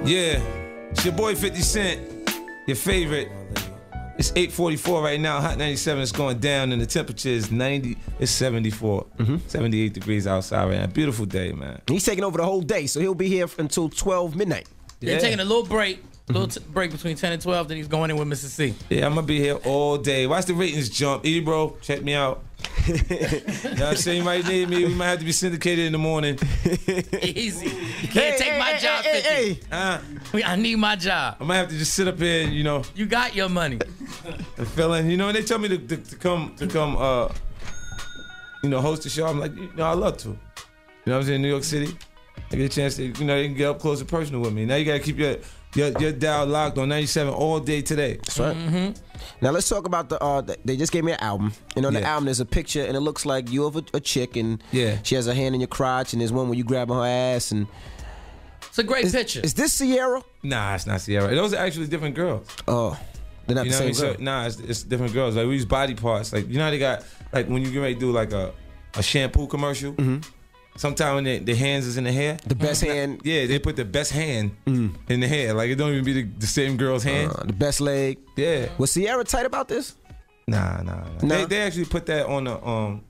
Yeah, it's your boy 50 Cent, your favorite. It's 8:44 right now. Hot 97 is going down, and the temperature is 90. It's 74, 78 degrees outside right now. Beautiful day, man. He's taking over the whole day, so he'll be here until 12 midnight. They're taking a little break. Break between 10 and 12, then he's going in with Mr. C. Yeah, I'm gonna be here all day. Watch the ratings jump. Bro, check me out. You know what I'm saying? You might need me. We might have to be syndicated in the morning. Easy. You can't take my job, 50. I need my job. I might have to just sit up here and, you know. You got your money. Feeling, you know, and they tell me to come, you know, host the show. I'm like, you know, I'd love to. You know what I'm saying? In New York City, I get a chance to, you know, they can get up close and personal with me. Now you gotta keep your dial locked on 97 all day today. That's right. Now let's talk about they just gave me an album, and on the album there's a picture, and it looks like you have a chick, and she has her hand in your crotch, and there's one where you grabbing her ass, and it's a great picture. Is this Sierra? Nah, it's not Sierra. Those are actually different girls. Oh, they're not the same girl. So, nah, it's different girls. Like we use body parts. Like, you know how they got, like when you get ready to do like a shampoo commercial. Sometimes when the hands is in the hair. The best hand. Yeah, they put the best hand in the hair. Like, it don't even be the same girl's hand. The best leg. Yeah. Was Sierra tight about this? Nah. They actually put that on the,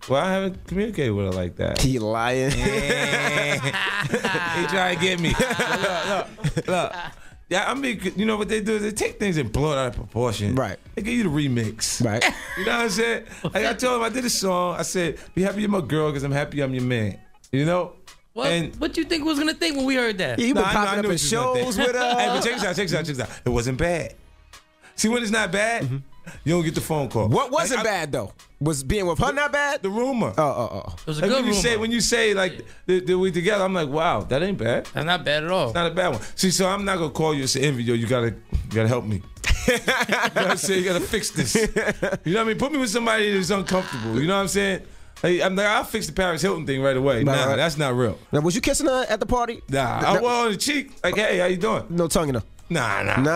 well, I haven't communicated with her like that. He lying. He trying to get me. Look. Yeah, I mean, you know what they do is they take things and blow it out of proportion. Right. They give you the remix. Right. You know what I'm saying? Like I told him, I did a song. I said, be happy you're my girl because I'm happy I'm your man. You know? What you think we was going to think when we heard that? Yeah, you been popping up in shows with her. Hey, but check this out. It wasn't bad. See, when it's not bad, you don't get the phone call. What wasn't bad, though? Was being with her not bad? The rumor. Oh. It was a good rumor. When you say like, that we together, I'm like, wow, that ain't bad. That's not bad at all. It's not a bad one. See, so I'm not going to call you and say, Envy, yo, you gotta help me. You gotta fix this. You know what I mean? Put me with somebody that's uncomfortable. You know what I'm saying? Hey, I'm like, I'll fix the Paris Hilton thing right away. Nah, that's not real. Now, was you kissing her at the party? Nah, I was on the cheek. Like, hey, how you doing? No tongue in her. Nah.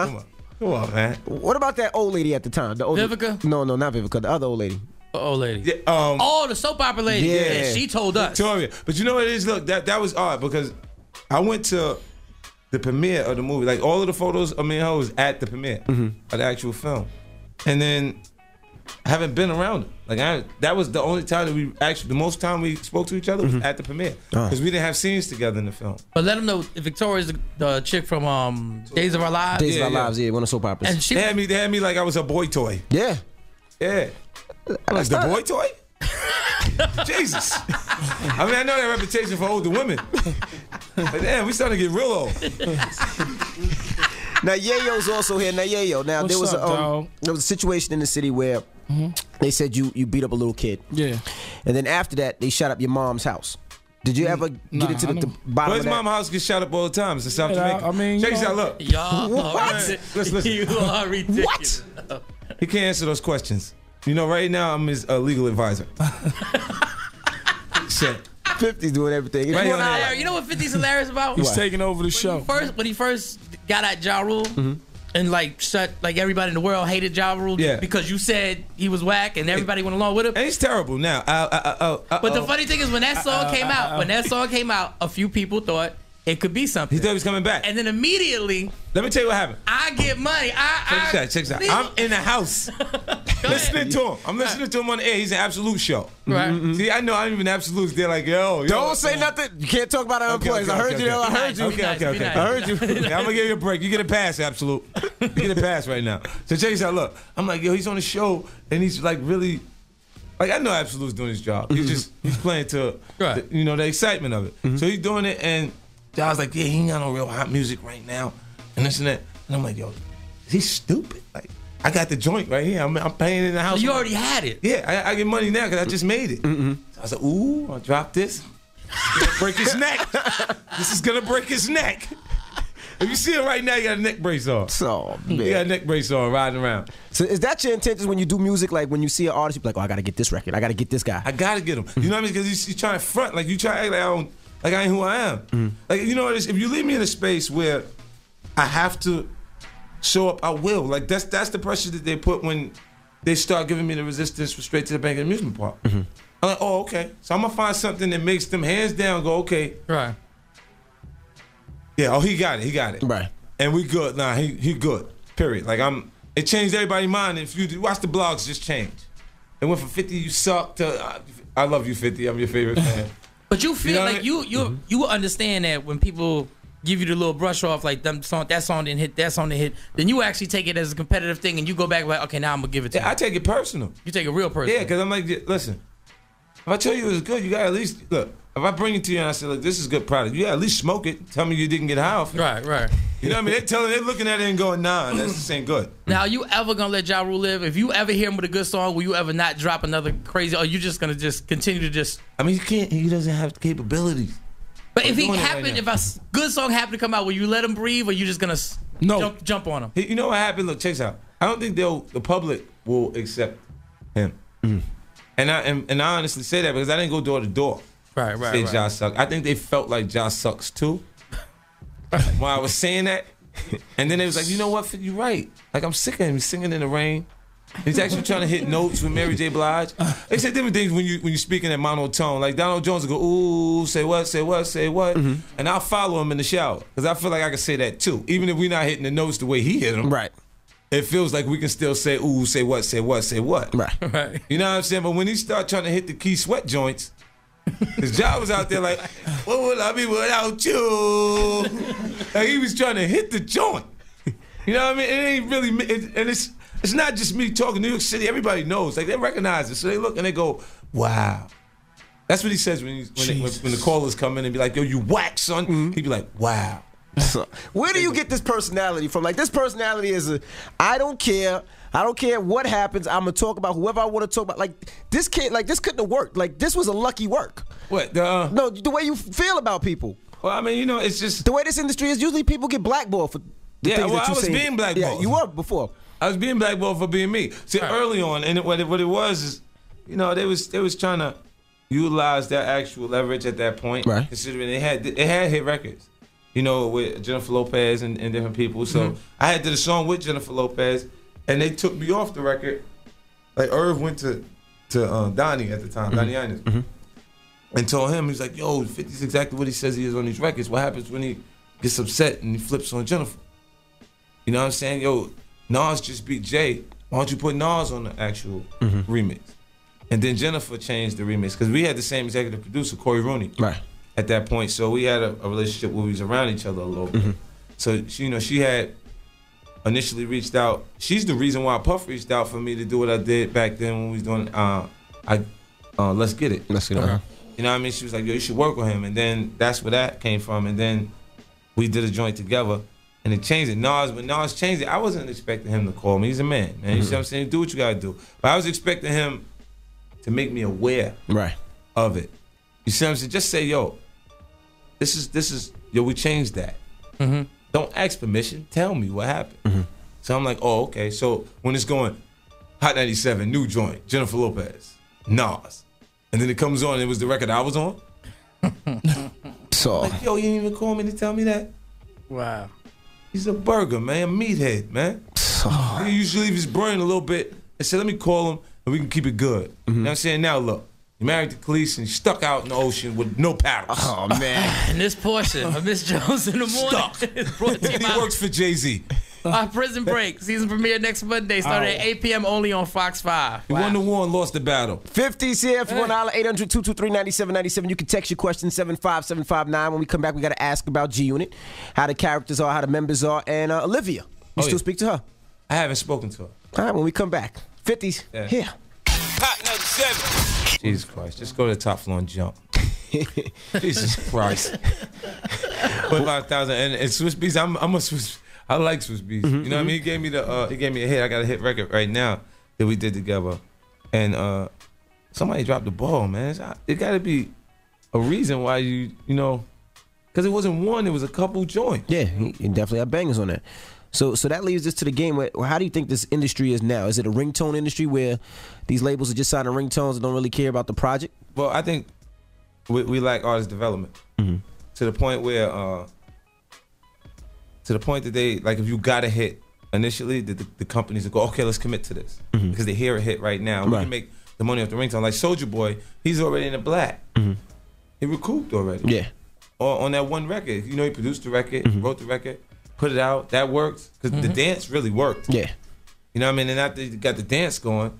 Come on, man. What about that old lady at the time? Vivica? No, not Vivica. The other old lady. Old lady. Yeah, the soap opera lady. Yeah, she told us. Victoria. But you know what it is? Look, that was odd because I went to the premiere of the movie. Like, all of the photos of me and her was at the premiere of the actual film. And then I haven't been around her. Like, that was the only time that the most time we spoke to each other was at the premiere. Because we didn't have scenes together in the film. But let them know Victoria's the chick from Days of Our Lives. Days of Our Lives, one of the soap operas. And they had me like I was a boy toy. Yeah. Like, the boy toy? Jesus. I mean, I know that reputation for older women. But damn, we starting to get real old. Now Yayo's also here. Now Yayo, there was a situation in the city where they said you beat up a little kid. Yeah. And then after that, they shot up your mom's house. Did you ever get into the bottom of that? His mom's house gets shot up all the time. It's in South Jamaica. I mean, check this out. Look. Y'all. What? Listen. You are ridiculous. What? He can't answer those questions. You know, right now I'm his legal advisor. Shit. 50's doing everything. You know what 50's hilarious about? He's taking over the show. When he first got at Ja Rule and like everybody in the world hated Ja Rule because you said he was whack and everybody went along with him. And he's terrible now. But the funny thing is when that song came out, a few people thought it could be something. He thought he was coming back. And then immediately, let me tell you what happened. I get money. Check this out. I'm in the house listening to him. I'm listening to him on the air. He's an Absolute show. Right. See, I know I'm even Absolutes. They're like, yo. Don't say nothing. You can't talk about our employees. I heard you. I heard you. Okay. I heard you. I'm gonna give you a break. You get a pass, Absolute. You get a pass right now. So check this out. Look, I'm like, yo, he's on the show and he's like really. Like, I know Absolute's doing his job. He's playing to the excitement of it. So he's doing it, and I was like, yeah, he ain't got no real hot music right now, and this and that. And I'm like, yo, is he stupid? Like, I got the joint right here. I'm paying in the house. So you already had it. Yeah, I get money now because I just made it. So I was like, ooh, I'll drop this. It's gonna break his neck. This is gonna break his neck. If you see him right now, you got a neck brace on. Oh, man. You got a neck brace on, riding around. So is that your intention when you do music? Like when you see an artist, you're like, oh, I gotta get this record. I gotta get this guy. I gotta get him. You know what I mean? Because he's trying to front. Like, you try to act like I ain't who I am. Like, you know what it is? If you leave me in a space where I have to show up, I will. Like, that's the pressure that they put when they start giving me the resistance for Straight to the Bank amusement park. I'm like, oh, okay. So I'm gonna find something that makes them hands down go, okay. Right. Yeah, he got it. Right. and we good. Nah, he good. Period. Like it changed everybody's mind. If you watch the blogs, just change. It went from 50, you suck, to I love you, 50. I'm your favorite fan. But you feel like you will understand that when people give you the little brush off, like that song didn't hit, that song didn't hit, then you actually take it as a competitive thing and you go back like, okay, now I'm gonna give it to you. I take it personal. You take it real personal. Yeah, because I'm like, listen, if I tell you it was good, you gotta at least look. If I bring it to you and I say, look, this is good product, you gotta at least smoke it. Tell me you didn't get high off it. Right. You know what I mean? They're looking at it and going, nah, this ain't good. Now, are you ever gonna let Ja Rule live? If you ever hear him with a good song, will you ever not drop another crazy? Or are you just gonna continue to just? I mean, he doesn't have the capabilities. But if if a good song happened to come out, will you let him breathe, or you just gonna jump on him? You know what happened? Look, check this out. I don't think the public will accept him. And I honestly say that because I didn't go door to door. Right. Say Ja sucks. I think they felt like Ja sucks too. While I was saying that, and then they was like, you know what? You're right. Like I'm sick of him singing in the rain. He's actually trying to hit notes with Mary J. Blige. They say different things when you're speaking in monotone. Like Donald Jones will go, ooh, say what, and I'll follow him in the shower because I feel like I can say that too, even if we're not hitting the notes the way he hit them. Right. It feels like we can still say, ooh, say what. Right. You know what I'm saying? But when he start trying to hit the key sweat joints, his job was out there like, what would I be without you? Like he was trying to hit the joint. You know what I mean? It ain't really, and it's not just me talking. New York City, everybody knows. Like they recognize it, so they look and they go, wow. That's what he says when the callers come in and be like, yo, you whack, son. He'd be like, wow. So, where do you get this personality from? Like this personality is I don't care what happens. I'm gonna talk about whoever I want to talk about. Like this kid, like this couldn't have worked. Like this was a lucky work. What? No, the way you feel about people. Well, I mean, you know, it's just the way this industry is. Usually, people get blackballed for the things that you say. I was being blackballed. Yeah, you were before. I was being blackballed for being me. See, early on, and what it was is, you know, they was trying to utilize their actual leverage at that point. Right. Considering they had hit records. You know, with Jennifer Lopez and different people. So I had did a song with Jennifer Lopez, and they took me off the record. Like Irv went to Donnie at the time, Donnie Imus, and told him, he's like, yo, 50's exactly what he says he is on these records. What happens when he gets upset and he flips on Jennifer? You know what I'm saying? Yo, Nas just beat Jay. Why don't you put Nas on the actual remix? And then Jennifer changed the remix because we had the same executive producer, Corey Rooney. Right. At that point, so we had a relationship where we was around each other a little bit. So she had initially reached out. She's the reason why Puff reached out for me to do what I did back then when we was doing Let's Get It. Let's Get It. You know what I mean? She was like, yo, you should work with him. And then that's where that came from. And then we did a joint together. And it changed it. When Nas changed it, I wasn't expecting him to call me. He's a man. You see what I'm saying? Do what you gotta do. But I was expecting him to make me aware of it. You see what I'm saying? Just say, yo, this is, yo, we changed that. Don't ask permission. Tell me what happened. So I'm like, oh, okay. So when it's going, Hot 97, new joint, Jennifer Lopez, Nas. And then it comes on, it was the record I was on. So. Like, yo, you didn't even call me to tell me that? Wow. He's a burger, man, a meathead, man. He usually leave his brain a little bit and say, let me call him and we can keep it good. You know what I'm saying? Now, look. You're married to Khalees and stuck out in the ocean with no paddles. Oh, man. And this portion of Miss Jones in the Morning is brought to you by... He works for Jay-Z. Prison Break. Season premiere next Monday. Starting at 8 p.m. only on Fox 5. He won the war and lost the battle. 50's here. If you want to holler, 800-223-9797. You can text your question 75759. When we come back, we got to ask about G-Unit, how the characters are, how the members are, and Olivia. You still speak to her? I haven't spoken to her. All right, when we come back. 50's here. Hot 97. Jesus Christ, just go to the top floor and jump. Jesus Christ. Put 5,000 and Swiss Beats. I like Swiss Beats. You know what I mean? He gave me a hit. I got a hit record right now that we did together, and somebody dropped the ball, man. It got to be a reason why you know, because it wasn't one, it was a couple joints. Yeah, he definitely had bangers on that. So that leads us to the game. Where how do you think this industry is now? Is it a ringtone industry where these labels are just signing ringtones and don't really care about the project? Well, I think we like artist development to the point where that they, like, if you got a hit initially, the companies will go, okay, let's commit to this because they hear a hit right now. We can make the money off the ringtone. Like Soulja Boy, he's already in the black. He recouped already. Yeah. On that one record, you know, he produced the record, wrote the record. put it out. That worked because the dance really worked. Yeah. You know what I mean? And after you got the dance going,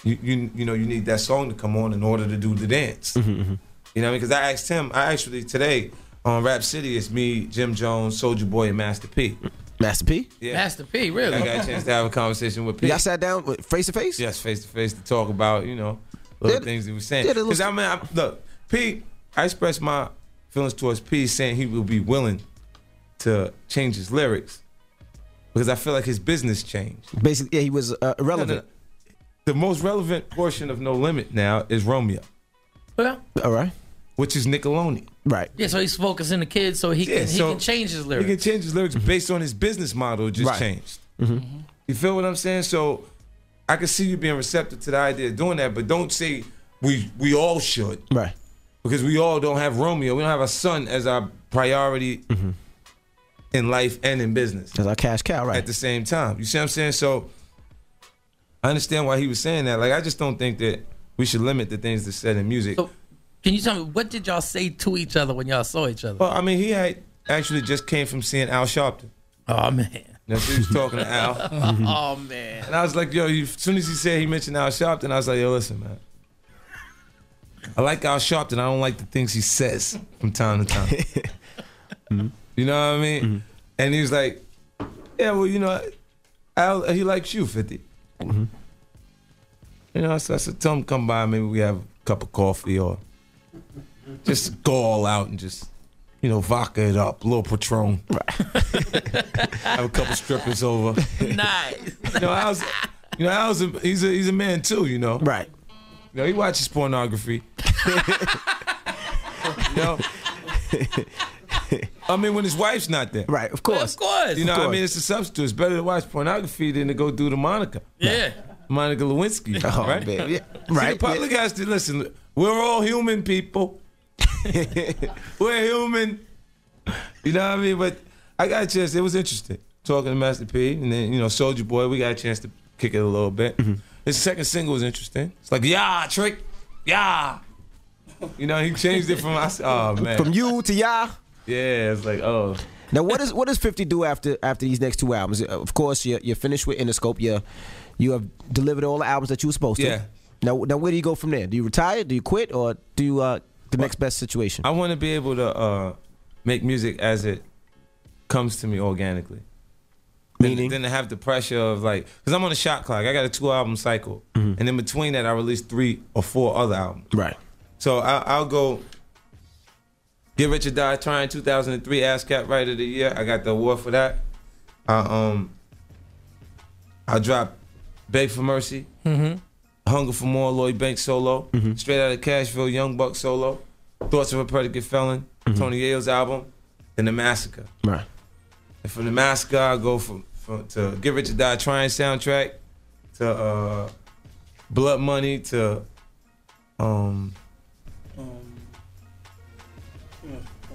you know you need that song to come on in order to do the dance. You know what I mean? Because I asked him. I actually today on Rap City, it's me, Jim Jones, Soulja Boy, and Master P. Master P? Yeah. Master P, really? I got a chance to have a conversation with P. Y'all sat down face to face? Yes, face to face to talk about little things he was saying. Because look, P. I expressed my feelings towards P, saying he will be willing to change his lyrics because I feel like his business changed. Basically, yeah, he was irrelevant. No. The most relevant portion of No Limit now is Romeo. Well, all right. Which is Nickelodeon. Right. Yeah, so he's focusing the kids so he can change his lyrics. He can change his lyrics based on his business model just changed. You feel what I'm saying? So I can see you being receptive to the idea of doing that, but don't say we all should. Right. Because we all don't have Romeo. We don't have a son as our priority in life and in business. As our cash cow, right. At the same time. You see what I'm saying? So I understand why he was saying that. Like, I just don't think that we should limit the things that's said in music. So, can you tell me, what did y'all say to each other when y'all saw each other? Well, I mean, he had actually just came from seeing Al Sharpton. Oh, man. So he was talking to Al. Oh, man. And I was like, yo, as soon as he mentioned Al Sharpton, I was like, yo, listen, man. I like Al Sharpton. I don't like the things he says from time to time. You know what I mean? And he was like, yeah, well, Al, he likes you, 50. So I said, tell him to come by. Maybe we have a cup of coffee or just go all out and just, vodka it up, a little Patron. Have a couple strippers over. Nice. He's a man too, Right. He watches pornography. I mean, when his wife's not there. Right, of course. Of course. I mean, it's a substitute. It's better to watch pornography than to go do the Monica. Yeah. Monica Lewinsky, right? Man. Yeah. Right. See, the public has to listen. We're all human people. We're human. You know what I mean? But I got a chance. It was interesting talking to Master P, and then Soulja Boy. We got a chance to kick it a little bit. His second single was interesting. It's like, yeah, trick, yeah. He changed it from oh man, from you to ya. Yeah, it's like, oh. Now, what does 50 do after these next two albums? Of course, you're finished with Interscope. You have delivered all the albums that you were supposed to. Yeah. Now, where do you go from there? Do you retire? Do you quit? Or do you the next best situation? I want to be able to make music as it comes to me organically. Meaning? Then to have the pressure of because I'm on a shot clock. I got a 2-album cycle. And in between that, I released 3 or 4 other albums. Right. So I'll go Get Rich or Die Trying 2003 ASCAP Writer of the Year. I got the award for that. I dropped Beg for Mercy. Hunger for More, Lloyd Banks solo. Straight Outta Cashville, Young Buck solo. Thoughts of a Predicate Felon, Tony Yayo's album. Then The Massacre. Right. And from The Massacre, I go to Get Rich or Die Trying soundtrack to Blood Money to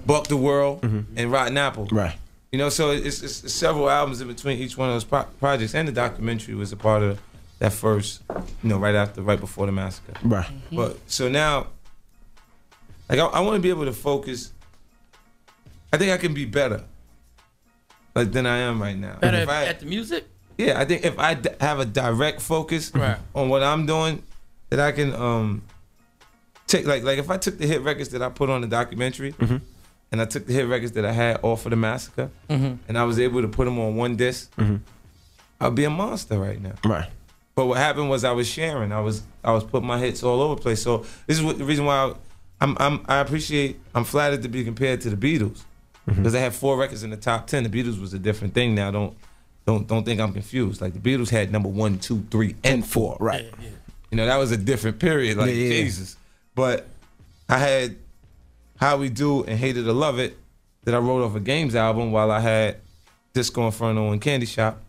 Buck the World and Rotten Apple. Right. So it's several albums in between each one of those projects, and the documentary was a part of that first, right before The Massacre. Right. But so now, I want to be able to focus. I think I can be better, than I am right now. Better at the music? Yeah, I think if I have a direct focus on what I'm doing, that I can take like if I took the hit records that I put on the documentary, and I took the hit records that I had off of The Massacre, and I was able to put them on one disc, I'd be a monster right now. Right. But what happened was I was sharing. I was putting my hits all over the place. So this is the reason why I'm flattered to be compared to the Beatles, because they had 4 records in the top 10. The Beatles was a different thing. Now don't think I'm confused. Like the Beatles had number 1, 2, 3, and 4. Right. Yeah. That was a different period. Jesus. But I had How We Do and Hate It or Love It that I wrote off a Games album, while I had Disco Inferno and Candy Shop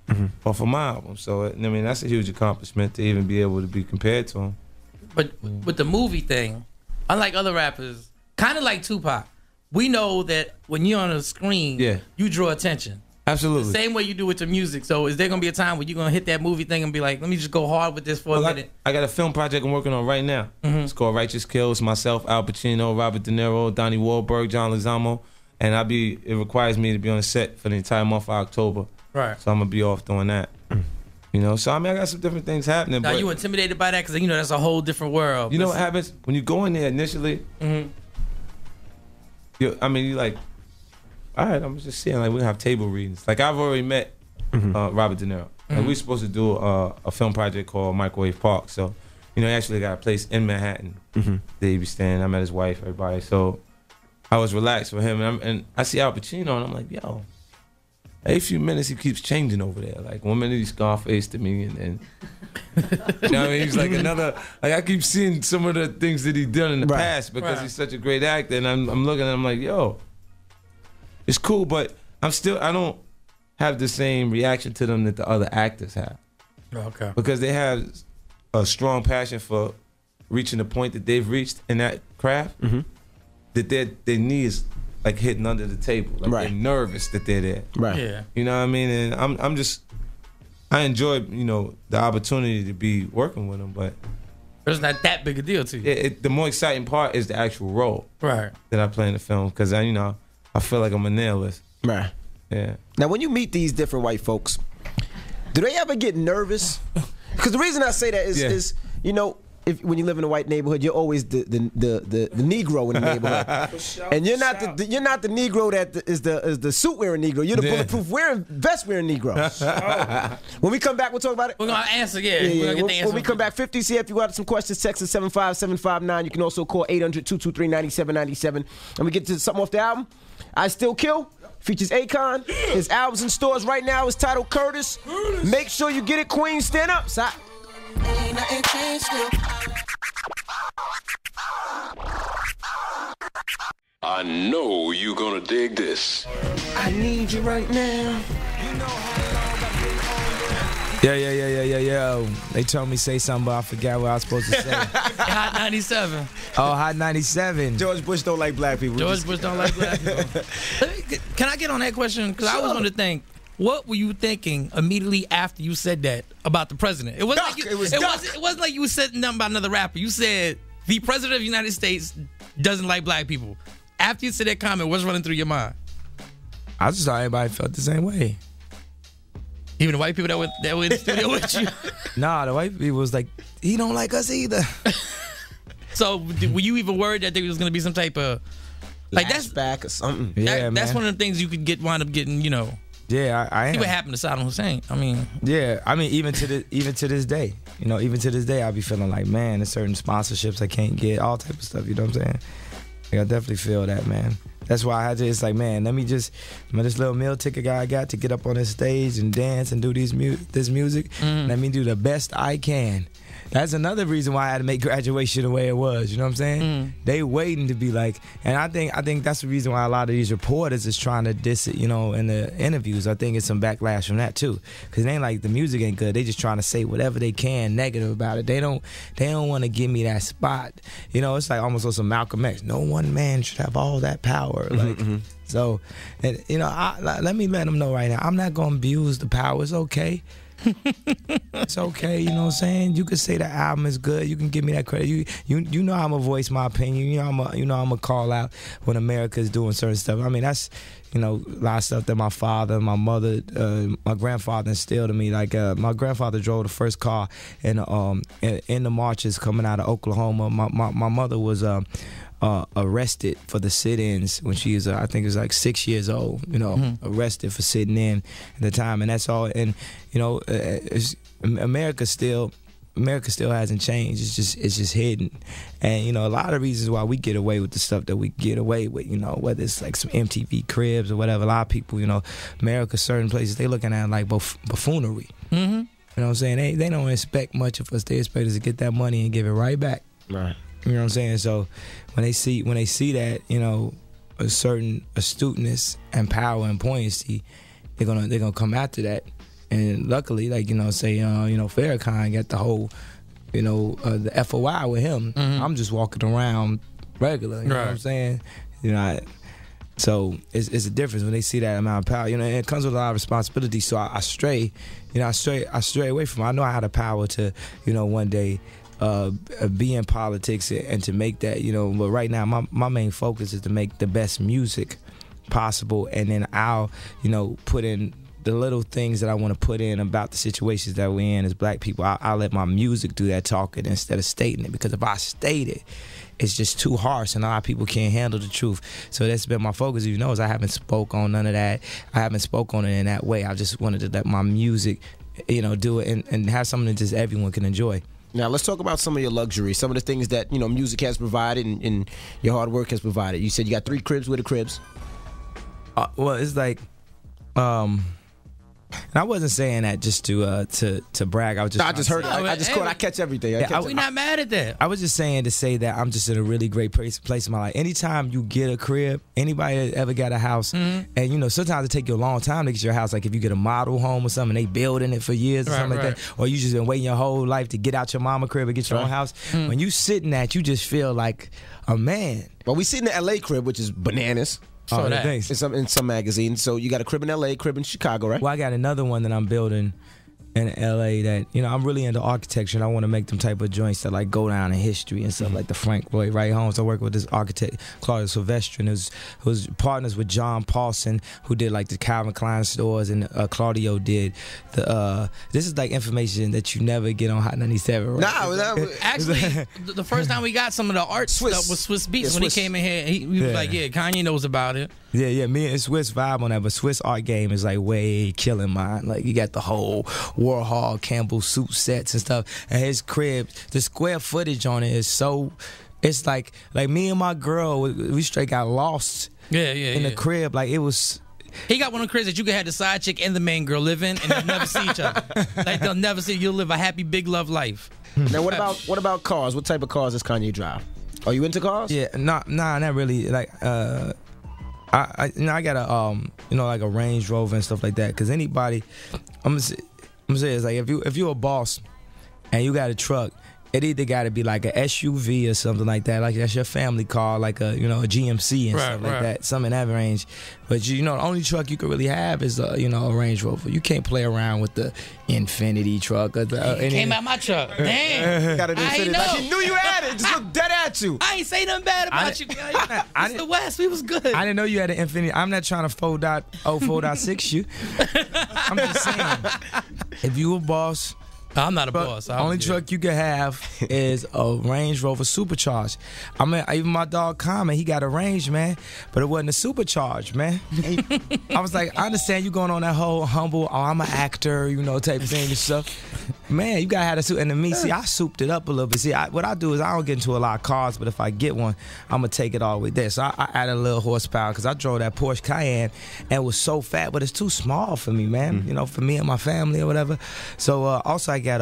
off of my album. So that's a huge accomplishment to even be able to be compared to him. But with the movie thing, unlike other rappers, kind of like Tupac, we know that when you're on a screen, you draw attention. Absolutely. The same way you do with your music. So is there going to be a time when you're going to hit that movie thing and be like, let me just go hard with this for a minute? I got a film project I'm working on right now. It's called Righteous Kills. Myself, Al Pacino, Robert De Niro, Donnie Wahlberg, John Leguizamo. and it requires me to be on the set for the entire month of October. Right. So I'm gonna be off doing that. You know, so I mean, I got some different things happening. Now, you intimidated by that? Because, you know, that's a whole different world. You know what happens? When you go in there initially, you're like, all right, I'm just seeing, like, we're going to have table readings. Like, I've already met Robert De Niro. Like, we're supposed to do a film project called Microwave Park. So, you know, he actually got a place in Manhattan that he'd be staying. I met his wife, everybody. So I was relaxed with him. And I see Al Pacino, and I'm like, yo. Every few minutes he keeps changing over there. Like 1 minute he's Scarface to me, and then you know what I mean? He's like another. Like I keep seeing some of the things that he done in the past because he's such a great actor, and I'm looking at him like, yo, it's cool, but I don't have the same reaction to them that the other actors have. Okay. Because they have a strong passion for reaching the point that they've reached in that craft. That their knee is like hitting under the table, like they're nervous that they're there. Right. Yeah. You know what I mean? And I enjoy, you know, the opportunity to be working with them, but it's not that big a deal to you. The more exciting part is the actual role that I play in the film, because I feel like I'm a nailist. Right. Yeah. Now, when you meet these different white folks, do they ever get nervous? Because the reason I say that is you know, when you live in a white neighborhood, you're always the Negro in the neighborhood, and you're not the Negro that is the suit wearing Negro. You're the bulletproof wearing vest wearing Negro. When we come back, we'll talk about it. We're gonna answer. When we come back, 50. See if you got some questions. Text us 75759. You can also call 800-223-9797. And we get to something off the album. I Still Kill. Features Akon. His album's in stores right now. It's titled Curtis. Make sure you get it, Queen. Stand up. Stop. Ain't nothing changed still. I know you gonna dig this. I need you right now. Yo. They told me say something, but I forgot what I was supposed to say. Hot 97. Oh, Hot 97. George Bush don't like black people. George Bush don't like black people. Can I get on that question? Because I was going to think, what were you thinking immediately after you said that about the president? It wasn't it wasn't like you said nothing about another rapper. You said the president of the United States doesn't like black people. After you said that comment, what's running through your mind? I just thought everybody felt the same way. Even the white people that were in the studio with you? Nah, the white people was like, he don't like us either. So were you even worried that there was going to be some type of like that's back or something? That's one of the things you could wind up getting, you know. Yeah, I am. See what happened to Saddam Hussein. I mean, even to this day, you know, even to this day, I be feeling like, man, there's certain sponsorships I can't get, all type of stuff. You know what I'm saying? Like, I definitely feel that, man. That's why I had to. It's like, man, let me just, this little meal ticket guy I got to get up on this stage and dance and do this music. Let me do the best I can. That's another reason why I had to make graduation the way it was. You know what I'm saying? They waiting to be like, and I think that's the reason why a lot of these reporters is trying to diss it, you know, in the interviews. I think it's some backlash from that too, because it ain't like the music ain't good. They just trying to say whatever they can negative about it. They don't want to give me that spot. You know, it's like almost like some Malcolm X. No one man should have all that power. Like. So, and, you know, let me let them know right now. I'm not gonna abuse the power. It's okay. It's okay, you know what I'm saying? You can say the album is good. You can give me that credit. You know I'm gonna voice my opinion. You know I'm gonna call out when America is doing certain stuff. I mean, that's, you know, a lot of stuff that my father, my mother, my grandfather instilled in me. Like my grandfather drove the first car in the marches coming out of Oklahoma. My mother was arrested for the sit-ins when she was, I think it was like 6 years old, you know, arrested for sitting in at the time. And that's all. And, you know, America still hasn't changed. It's just hidden. And, you know, a lot of reasons why we get away with the stuff that we get away with, you know, whether it's like some MTV Cribs or whatever. A lot of people, you know, America, certain places, they looking at it like buffoonery. You know what I'm saying? They don't expect much of us. They expect us to get that money and give it right back. Right. You know what I'm saying? So when they see that, you know, a certain astuteness and power and poignancy, they're gonna come after that. And luckily, like, you know, say you know, Farrakhan got the whole, you know, the FOI with him. I'm just walking around regular. You know what I'm saying? You know, so it's a difference when they see that amount of power. You know, and it comes with a lot of responsibility. So I stray away from it. I know I had the power to, you know, one day be in politics and to make that, you know. But right now, my main focus is to make the best music possible, and then I'll, put in the little things that I want to put in about the situations that we're in as black people. I'll let my music do that talking instead of stating it, because if I state it, it's just too harsh, and a lot of people can't handle the truth. So that's been my focus. Is I haven't spoke on none of that. I haven't spoke on it in that way. I just wanted to let my music, do it and have something that just everyone can enjoy. Now let's talk about some of your luxury, some of the things that music has provided and your hard work has provided. You said you got 3 cribs. Where the cribs? Well, it's like, and I wasn't saying that just to brag. I just heard it. I catch everything. We're not mad at that. I was just saying to say that I'm just in a really great place in my life. Anytime you get a crib, anybody that ever got a house, and sometimes it take you a long time to get your house. Like if you get a model home or something, they building it for years or something like that, or you just been waiting your whole life to get out your mama crib and get your own house. When you sit in that, you just feel like a man. Well, we sit in the LA crib, which is bananas. In some magazines. So you got a crib in LA, crib in Chicago, right? Well, I got another one that I'm building in LA that, I'm really into architecture, and I want to make them type of joints that like go down in history and stuff, like the Frank Lloyd Wright homes. I work with this architect, Claudio Silvestri, who's partners with John Paulson, who did like the Calvin Klein stores, and Claudio did the this is like information that you never get on Hot 97, right? Actually, the first time we got some of the art stuff was Swiss Beats. When he came in here, he was like, Kanye knows about it. Yeah, me and Swiss vibe on that, but Swiss art game is like way killing mine. Like you got the whole Warhol, Campbell suit sets and stuff, and his crib, the square footage on it is so, it's like me and my girl, we straight got lost in the crib. Like it was. He got one of the cribs that you can have the side chick and the main girl live in, and they'll never see each other. Like they'll never see. You'll live a happy big love life. Now what about cars? What type of cars does Kanye drive? Are you into cars? Yeah, nah, not really. Like I got a like a Range Rover and stuff like that. Cause anybody, I'm gonna say it's like if you're a boss and you got a truck, it either got to be like a SUV or something like that, like that's your family car, like a a GMC and stuff like that, something in that range. But the only truck you could really have is a Range Rover. You can't play around with the Infinity truck. Or came out my truck. Damn, got an Infinity. Like he knew you had it. Just look dead at you. I ain't say nothing bad about you. It's the West. We was good. I didn't know you had an Infinity. I'm not trying to 4.6 you. I'm just saying, if you a boss. I'm not a boss. Only truck you can have is a Range Rover Supercharged. I mean, even my dog Kanye, he got a Range, man, but it wasn't a Supercharged, man. I was like, I understand you going on that whole humble, I'm an actor, type of thing and stuff. Man, you gotta have a suit. And to me, see, I souped it up a little bit. See, what I do is I don't get into a lot of cars, but if I get one, I'm gonna take it all the way there. So I added a little horsepower because I drove that Porsche Cayenne and it was so fat, but it's too small for me, man. For me and my family or whatever. So also I got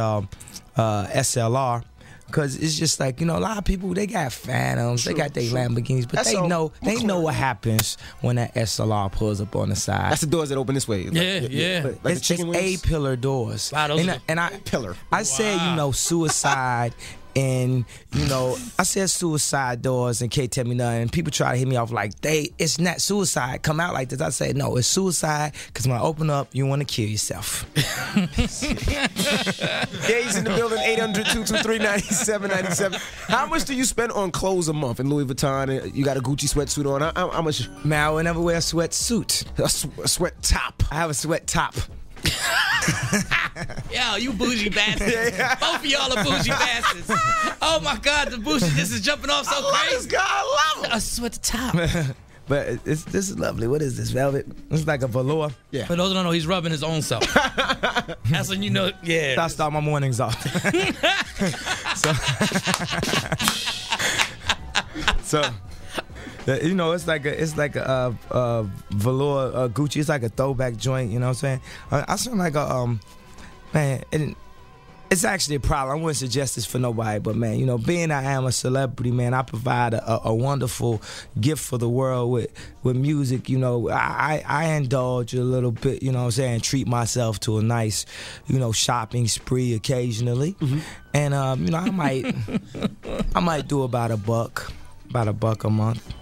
SLR, because it's just like a lot of people, they got Phantoms, they got their Lamborghinis, but they know what happens when that SLR pulls up on the side. That's the doors that open this way. Yeah. Like it's A-pillar doors. I said suicide. And I said suicide doors, and Kate tell me nothing. And people try to hit me off like it's not suicide. Come out like this. I said no, it's suicide because when I open up, you want to kill yourself. Gaze in the building. 800-223-9797. How much do you spend on clothes a month in Louis Vuitton? You got a Gucci sweatsuit on. How much? Man, I would never wear a sweatsuit. A sweat top. I have a sweat top. Yo, you bougie bastards. Both of y'all are bougie bastards. Oh my God, the bougie is jumping off so crazy. I love it. I sweat the top. But this is lovely. What is this, velvet? It's like a velour. Yeah. For those who don't know, he's rubbing his own self. That's when I start my mornings off. So it's like a velour Gucci. It's like a throwback joint. You know what I'm saying? I sound like a man. It's actually a problem. I wouldn't suggest this for nobody, but man, being I am a celebrity, man, I provide a wonderful gift for the world with music. I indulge a little bit. You know what I'm saying? Treat myself to a nice, shopping spree occasionally, and I might do about $1 a month.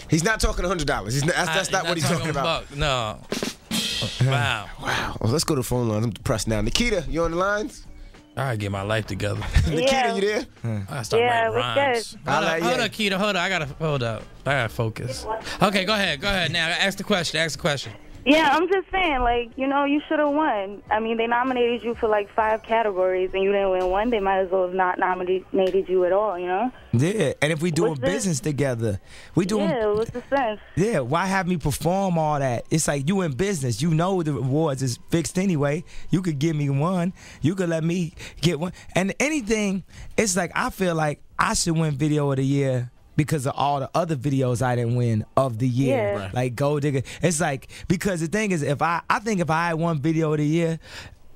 He's not talking $100. That's not what he's talking about. No. Wow. Well, let's go to the phone lines. I'm depressed now. Nikita, you on the lines? I gotta get my life together. Nikita, you there? I gotta start writing rhymes. I Hold like up, that. Keita. Hold up. I gotta focus. Okay, go ahead. Now ask the question. Yeah, I'm just saying, like, you know, you should have won. I mean, they nominated you for like 5 categories and you didn't win one. They might as well have not nominated you at all, you know? Yeah, and if we doing business together, we doing. Yeah, what's the sense? Yeah, why have me perform all that? It's like you in business. You know the rewards is fixed anyway. You could give me one. You could let me get one. And anything, it's like I feel like I should win Video of the Year because of all the other videos I didn't win of the year. Yeah. Right. Like Gold Digger. It's like, because the thing is, I think if I had one Video of the Year,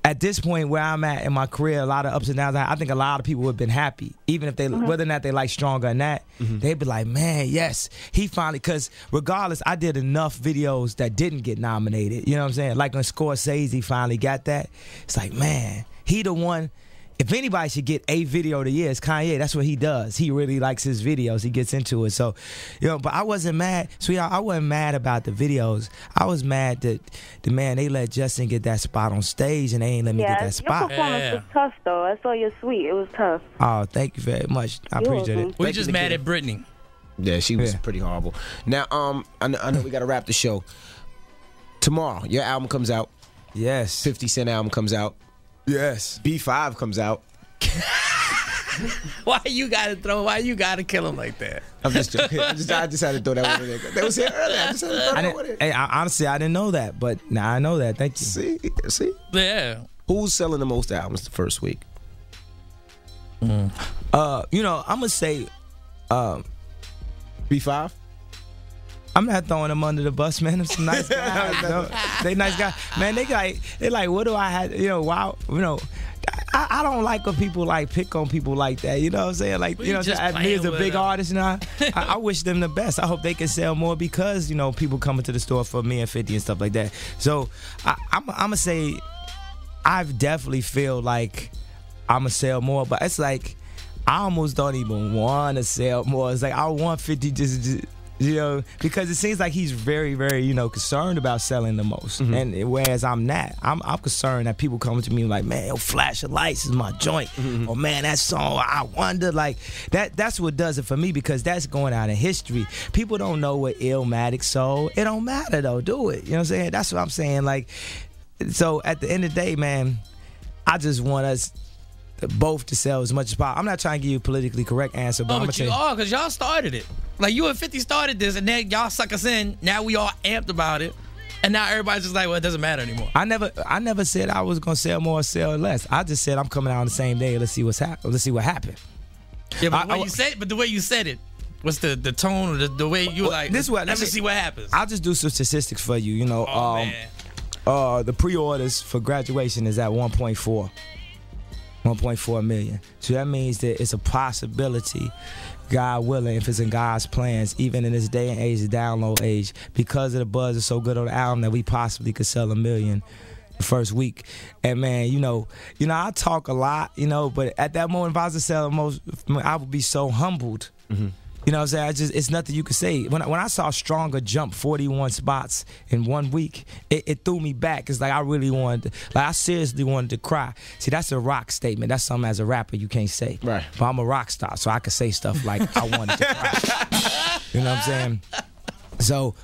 at this point where I'm at in my career, a lot of ups and downs, I think a lot of people would have been happy. Even if they, whether or not they like Stronger than that, they'd be like, man, yes, he finally, because regardless, I did enough videos that didn't get nominated. You know what I'm saying? Like when Scorsese finally got that, it's like, man, he the one. If anybody should get a Video of the Year, it's Kanye. That's what he does. He really likes his videos. He gets into it. So, you know, but I wasn't mad. Sweetheart, I wasn't mad about the videos. I was mad that they let Justin get that spot on stage and they ain't let me get that spot. Your performance was tough, though. I saw your suite. It was tough. Oh, thank you very much. I appreciate it. We're just mad at Brittany. Yeah, she was pretty horrible. Now, I know we got to wrap the show. Tomorrow, your album comes out. Yes. 50 Cent album comes out. Yes. B5 comes out. Why you gotta kill him like that? I'm just joking. I just had to throw that one in there. That was here earlier. I just had to throw that one in. Hey, honestly, I didn't know that, but now I know that. Thank you. See? Yeah. Who's selling the most albums the first week? You know, I'm gonna say B5? I'm not throwing them under the bus, man. Them some nice guys. You know? They nice guys. Man, they like, what do I have, you know, wow, you know, I don't like when people like pick on people like that. You know what I'm saying? Like, you know, me as a big artist, you know, I wish them the best. I hope they can sell more because, you know, people coming to the store for me and 50 and stuff like that. So I'm gonna say I definitely feel like I'm gonna sell more, but it's like I almost don't even want to sell more. It's like I want 50 just you know, because it seems like he's very, very, you know, concerned about selling the most. And whereas I'm not. I'm concerned that people come to me like, man, yo, Flash of Lights is my joint. Or man, that song, I wonder, like, that's what does it for me, because that's going out in history. People don't know what Illmatic sold. It don't matter though, do it. You know what I'm saying? That's what I'm saying. Like, so at the end of the day, man, I just want us both to sell as much as possible. I'm not trying to give you a politically correct answer, but I'm gonna you tell are, because y'all started it. Like, you and 50 started this, and then y'all suck us in. Now we all amped about it, and now everybody's just like, well, it doesn't matter anymore. I never said I was gonna sell more or sell less. I just said I'm coming out on the same day. Let's see what happened. Yeah, but the way you said it, what's the tone or the way you like? This what? Let's just see what happens. I'll just do some statistics for you. You know, Man. The pre-orders for Graduation is at 1.4 million. So that means that it's a possibility, God willing, if it's in God's plans, even in this day and age, the download age, because of the buzz is so good on the album, that we possibly could sell 1 million the first week. And man, you know, I talk a lot, you know, but at that moment, if I was to sell the most, I would be so humbled. You know what I'm saying? It's nothing you can say. When I saw Stronger jump 41 spots in 1 week, it threw me back. It's like I really wanted to, like I seriously wanted to cry. See, that's a rock statement. That's something as a rapper you can't say. Right. But I'm a rock star, so I can say stuff like I wanted to cry. You know what I'm saying? So,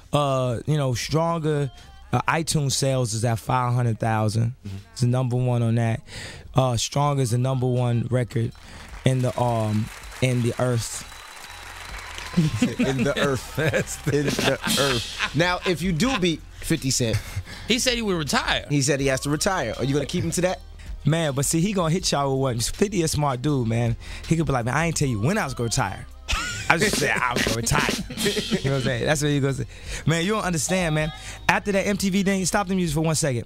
you know, Stronger, iTunes sales is at 500,000. It's the number one on that. Stronger is the number one record in the earth. In the earth. In the earth. Now, if you do beat 50 Cent, he said he would retire. He said he has to retire. Are you going to keep him to that? Man, but see, he going to hit y'all with one. 50 a smart dude, man. He could be like, man, I ain't tell you when I was going to retire. I just said I was going to retire. You know what I'm saying? That's what he going to say. Man, you don't understand, man. After that MTV thing, stop the music for 1 second.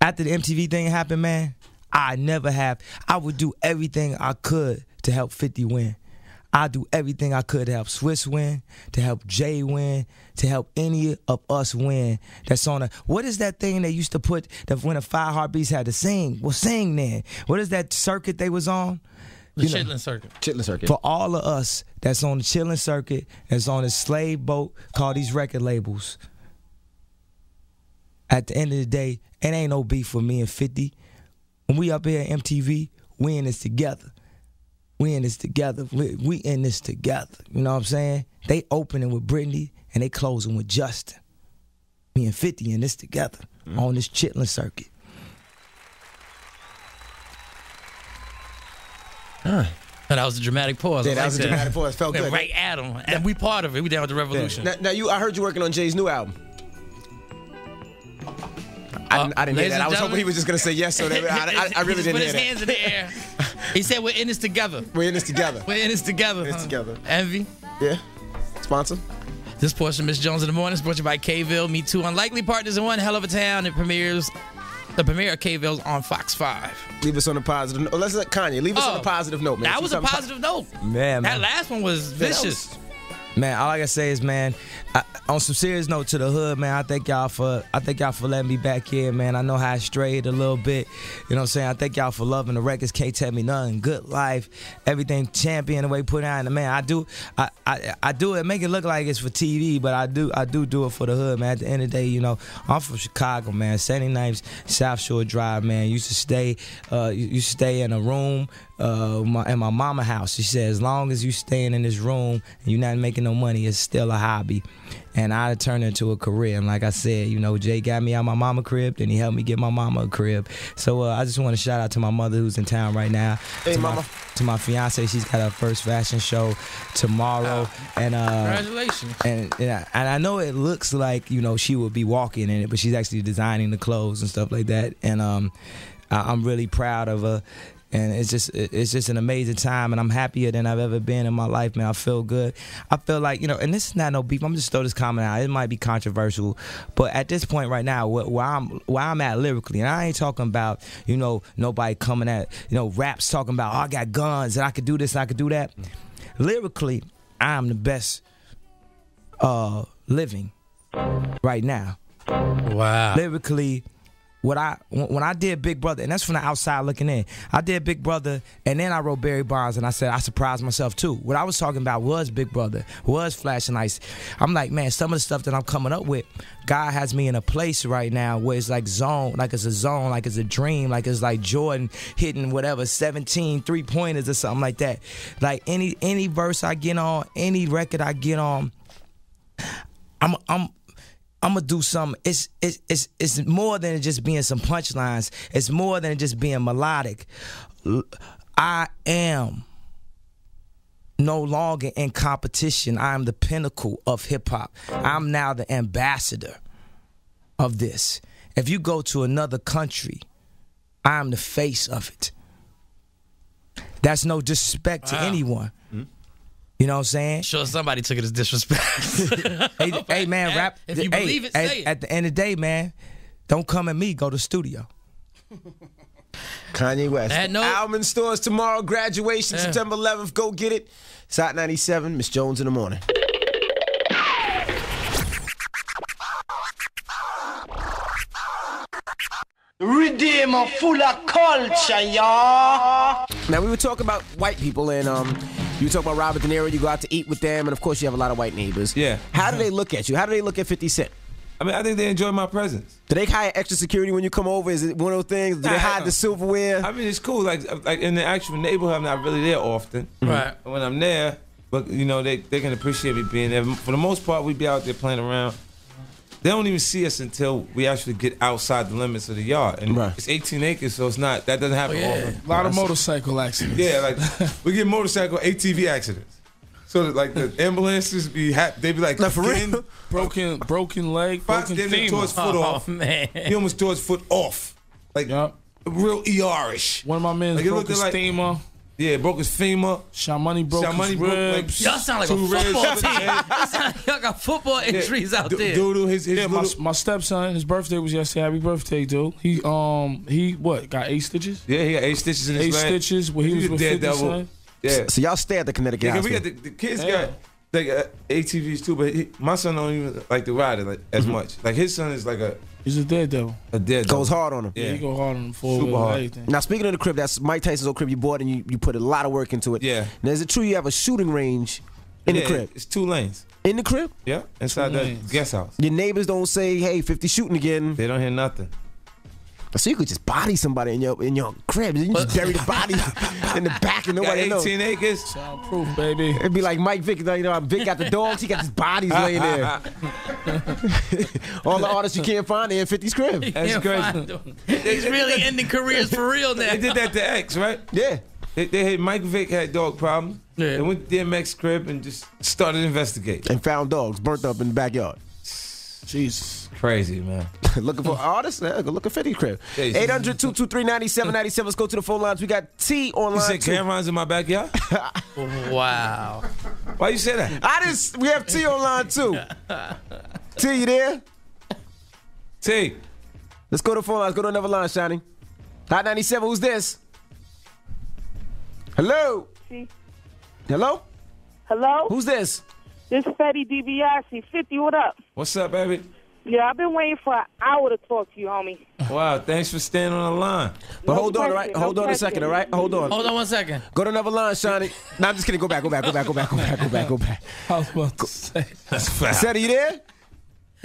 After the MTV thing happened, man, I would do everything I could to help 50 win. I do everything I could to help Swiss win, to help Jay win, to help any of us win. That's on what is that thing they used to put that when the 5 Heartbeats had to sing? Well, sing then. What is that circuit they was on? The Chitlin Circuit. Chitlin Circuit. For all of us that's on the Chitlin Circuit, that's on a slave boat called these record labels. At the end of the day, it ain't no beef for me and 50. when we up here at MTV, we in this together. We in this together. We in this together. You know what I'm saying? They opening with Britney and they closing with Justin. Me and 50 in this together on this chitlin circuit. That was a dramatic pause. Yeah, that was a dramatic pause. Felt good. Right at him. And we part of it. We down with the revolution. Now I heard you working on Jay's new album. I didn't hear that. I was hoping he was just going to say yes. So I really didn't hear that. Put his hands in the air. He said, we're in this together. We're in this together. We're in this together. We're in this together. Envy. Yeah. Sponsor. This portion of Miss Jones in the Morning is brought to you by K-Ville. Meet two unlikely partners in one hell of a town. The premiere of K-Ville's on Fox 5. Leave us on a positive note. Let's let Kanye. Leave us on a positive note, man. That was a positive note. Man. That last one was vicious. Man, all I gotta say is, man, on some serious note to the hood, man, I thank y'all for letting me back here, man. I know how I strayed a little bit. You know what I'm saying? I thank y'all for loving the records. Can't tell me nothing. Good life, everything champion the way put out. And man, I do it. Make it look like it's for TV, but I do it for the hood, man. At the end of the day, you know, I'm from Chicago, man. 79th South Shore Drive, man. Used to stay in a room. In my mama house. She said, as long as you staying in this room and you're not making no money, it's still a hobby. And I turned it into a career. And like I said, you know, Jay got me out my mama crib, then he helped me get my mama a crib. So I just want to shout out to my mother who's in town right now. Hey, mama. To my fiance, she's got her first fashion show tomorrow. And congratulations. And I know it looks like, you know, she will be walking in it, but she's actually designing the clothes and stuff like that. And I'm really proud of her. And it's just an amazing time, and I'm happier than I've ever been in my life, man. I feel good. I feel like, you know, and this is not no beef. I'm just throw this comment out. It might be controversial, but at this point right now, where I'm at lyrically, and I ain't talking about, you know, nobody coming at, you know, raps talking about, oh, I got guns and I could do this and I could do that. Lyrically, I'm the best living right now. Wow. Lyrically. When I did Big Brother, and that's from the outside looking in, I did Big Brother, and then I wrote Barry Bonds, and I said I surprised myself too. What I was talking about was Big Brother, was Flashing Lights. I'm like, man, some of the stuff that I'm coming up with, God has me in a place right now where it's like zone, like it's a zone, like it's a dream, like it's like Jordan hitting whatever 17 3-pointers or something like that. Like any verse I get on, any record I get on, I'm gonna do something. It's more than just being some punchlines. It's more than just being melodic. I am no longer in competition. I am the pinnacle of hip hop. I'm now the ambassador of this. If you go to another country, I'm the face of it. That's no disrespect to anyone. You know what I'm saying? Sure, somebody took it as disrespect. hey, man, rap. If you believe it, say it. At the end of the day, man, don't come at me. Go to the studio. Kanye West. Album in stores tomorrow. Graduation, September 11th. Go get it. It's Hot 97. Miss Jones in the Morning. Redeemer full of culture, y'all. Now, we were talking about white people, and you talk about Robert De Niro, you go out to eat with them, and of course you have a lot of white neighbors. Yeah. How do they look at you? How do they look at 50 Cent? I mean, I think they enjoy my presence. Do they hire extra security when you come over? Is it one of those things? Do they hide the silverware? I mean, it's cool. Like in the actual neighborhood, I'm not really there often. Right. When I'm there, but you know, they can appreciate me being there. For the most part, we be out there playing around. They don't even see us until we actually get outside the limits of the yard. And it's 18 acres, so it's not, that doesn't happen often. A lot of motorcycle accidents. Yeah, like we get motorcycle ATV accidents. So that, like the ambulances be they be like for real? broken leg, broken femur. Tore his foot off. Man. He almost tore his foot off. Like real ER-ish. One of my men broke his femur. Yeah, broke his femur. Shamani broke his ribs. Y'all sound like a football team. Y'all got football injuries out there. Dude, my stepson, his birthday was yesterday. Happy birthday, dude. He got 8 stitches? Yeah, he got 8 stitches in his leg. 8 stitches when he was with 50 Cent. Yeah. So y'all stay at the Connecticut house. We got the kids got ATVs too, but my son don't even like to ride it as much. Like his son is like he's a daredevil. Goes hard on him. Yeah, he go hard on him. Super hard. Everything. Now, speaking of the crib, that's Mike Tyson's old crib you bought, and you put a lot of work into it. Yeah. Now, is it true you have a shooting range in the crib? It's 2 lanes. In the crib? Yeah, inside the guest house. Your neighbors don't say, hey, 50 shooting again. They don't hear nothing. So you could just body somebody in your crib. You just bury the body in the back and nobody knows. 18 acres. Soundproof, baby. It'd be like Mike Vick. You know, Vick got the dogs. He got his bodies laying there. All the artists you can't find, they're in 50's crib. That's crazy. He's really ending careers for real now. They did that to X, right? Yeah. They had Mike Vick had dog problems. Yeah. They went to DMX crib and just started investigating. And found dogs burnt up in the backyard. Jesus. Crazy, man. Looking for artists? Go look at 50's crib. 800-223-9797. Let's go to the phone lines. We got T online. You said Cameron's in my backyard? Wow. Why you say that? We have T online too. T, you there? T. Let's go to the phone lines. Go to another line, Shiny. Hot 97, who's this? Hello? Hello? Hello? Who's this? This is Fetty DiBiase. 50, what up? What's up, baby? Yeah, I've been waiting for an hour to talk to you, homie. Wow, thanks for staying on the line. But hold on, all right? Hold on a second, all right? Hold on. Hold on 1 second. Go to another line, Shiny. No, I'm just kidding. Go back. I was about to say. That's foul. Said, are you there?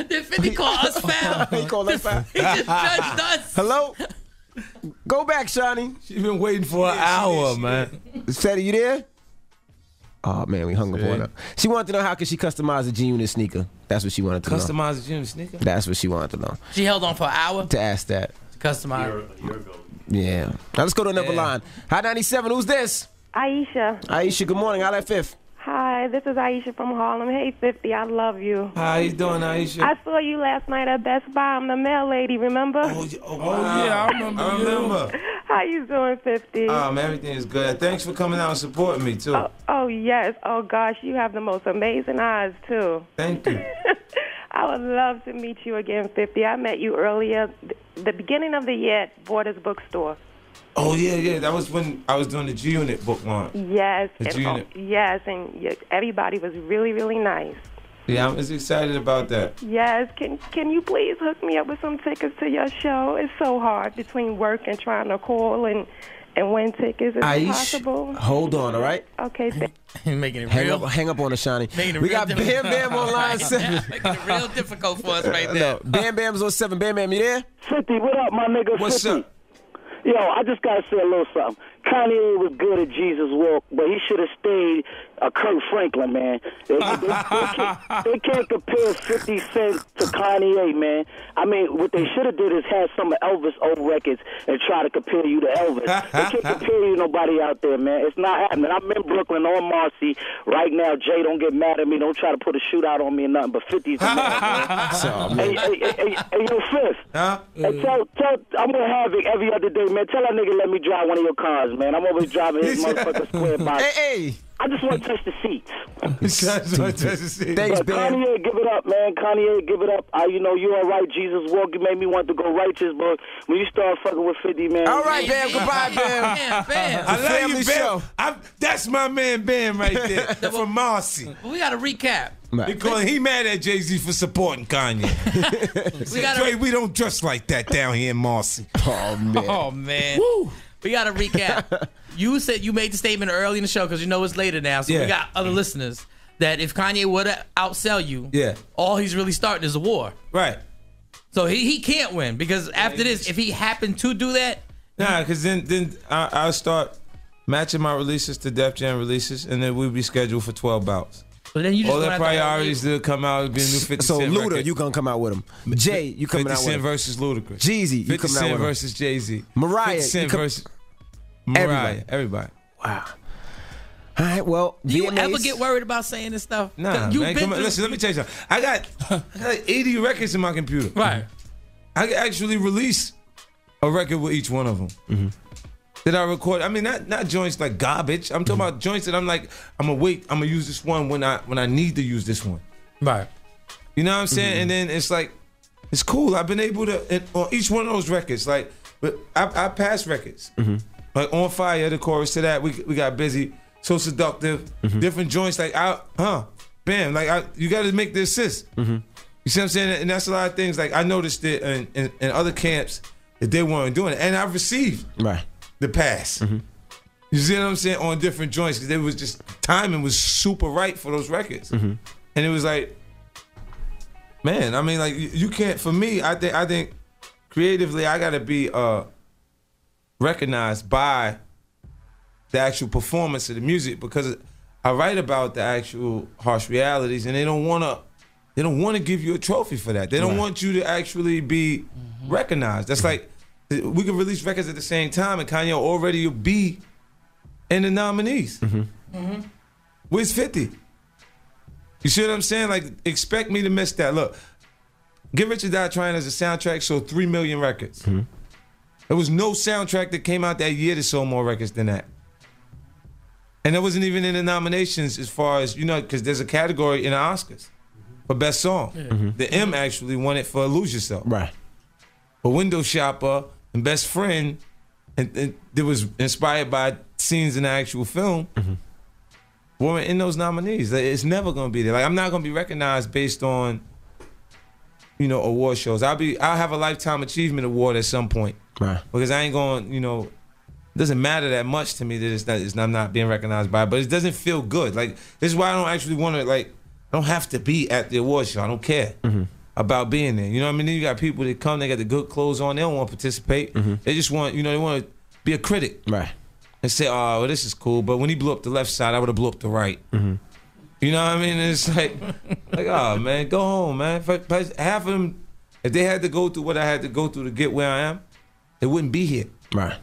Did 50 call us foul? He called us foul. He just judged us. Hello? Go back, Shiny. She's been waiting for an hour, man. Said, are you there? Oh, man, we hung up on her. She wanted to know how could she customize a G-Unit sneaker. That's what she wanted to know. Customize a G-Unit sneaker? That's what she wanted to know. She held on for an hour to ask that. To customize. A year ago. Yeah. Now let's go to another line. Hot 97, who's this? Aisha. Aisha, good morning. Holla at Fifth. Hi, this is Aisha from Harlem. Hey, 50, I love you. How you doing, Aisha? I saw you last night at Best Buy. I'm the mail lady, remember? Wow. Yeah, I remember. How you doing, 50? Man, everything is good. Thanks for coming out and supporting me, too. Oh, yes. Oh, gosh, you have the most amazing eyes, too. Thank you. I would love to meet you again, 50. I met you earlier, the beginning of the year at Borders Bookstore. Oh, yeah. That was when I was doing the G-Unit book launch. Yes. The G-Unit. Yes, and everybody was really, really nice. Yeah, I'm excited about that. Yes. Can you please hook me up with some tickets to your show? It's so hard between work and trying to call and win tickets. Is it possible? Hold on, all right? Okay. Making it real. Hang up on the Shiny. We got Bam Bam on line 7. Making it real difficult for us right now. No, Bam Bam's on 7. Bam Bam, you there? 50, what up, my nigga? What's 50? up? Yo, I just gotta say a little something. Kanye was good at Jesus Walk, but he should have stayed a Kirk Franklin, man. They can't compare 50 Cent to Kanye, man. I mean, what they should have did is had some of Elvis' old records and try to compare you to Elvis. They can't compare you to nobody out there, man. It's not happening. I'm in Brooklyn on Marcy right now. Jay, don't get mad at me. Don't try to put a shootout on me or nothing, but 50's the man. Hey, yo, Fifth. Huh? Hey, tell I'm with Havoc every other day, man. Tell that nigga let me drive one of your cars, man. I'm always driving his motherfucking square box. Hey. I just want to touch the seats. Thanks, but Bam. Kanye, give it up, man. Kanye, give it up. You know, you all right, Jesus Walk. You made me want to go righteous, but when you start fucking with 50, man. All right, Bam. Goodbye, Bam. Bam. I love you, show. Bam. That's my man, Bam, right there. From Marcy. We got to recap. Because he mad at Jay-Z for supporting Kanye. We don't dress like that down here in Marcy. Oh, man. Woo. We got to recap. You said you made the statement early in the show because you know it's later now, so we got other listeners that if Kanye would outsell you, all he's really starting is a war. Right. So he can't win because after this, if he happened to do that, because then I'll start matching my releases to Def Jam releases, and then we'll be scheduled for 12 bouts. But then you just all the priorities that come out will be a new 50 so Cent Luda, record. you gonna come out with him. Jay, you coming out with 50 Cent him. versus Ludacris. Jeezy, you 50 coming out Cent with him. versus Jay-Z. Mariah, 50 Cent versus Mariah. Everybody. Wow. All right, well, do you ever get worried about saying this stuff? Nah, man, come on. Listen, let me tell you something. I got 80 records in my computer. Right. I can actually release a record with each one of them. Mm-hmm. That I record. I mean, not joints like garbage. I'm talking about joints that I'm like, I'm gonna use this one when I need to use this one. Right. You know what I'm saying? And then it's like, it's cool. I've been able to on each one of those records. Like, but I passed records. Like On Fire, the chorus to that. We got Busy, So Seductive, different joints. Like bam. Like you got to make the assist. You see what I'm saying? And that's a lot of things. Like I noticed it in other camps that they weren't doing it, and I received the pass. You see what I'm saying? On different joints, because it was just timing was super right for those records, and it was like, man, I mean, like you can't. For me, I think creatively, I gotta be recognized by the actual performance of the music, because I write about the actual harsh realities, and they don't wanna give you a trophy for that. They don't want you to actually be recognized. That's like, we could release records at the same time, and Kanye already will be in the nominees. Where's 50? You see what I'm saying? Like, expect me to miss that. Look, Get Rich or Die Trying as a soundtrack sold 3 million records. There was no soundtrack that came out that year that sold more records than that. And it wasn't even in the nominations as far as, you know, because there's a category in the Oscars for Best Song. The M actually won it for Lose Yourself. Right. For Window Shopper and Best Friend, and it was inspired by scenes in the actual film, weren't in those nominees. Like, it's never going to be there. Like, I'm not going to be recognized based on, you know, award shows. I'll have a Lifetime Achievement Award at some point. Right. Because I ain't going, you know, it doesn't matter that much to me that I'm not being recognized by it, but it doesn't feel good. Like, this is why I don't actually want to, like, I don't have to be at the award show. I don't care about being there. You know what I mean? Then you got people that come, they got the good clothes on, they don't want to participate. They just want, you know, they want to be a critic. Right. And say, oh, well, this is cool, but when he blew up the left side, I would have blew up the right. You know what I mean? And it's like, oh, man, go home, man. Half of them, if they had to go through what I had to go through to get where I am, they wouldn't be here. Right.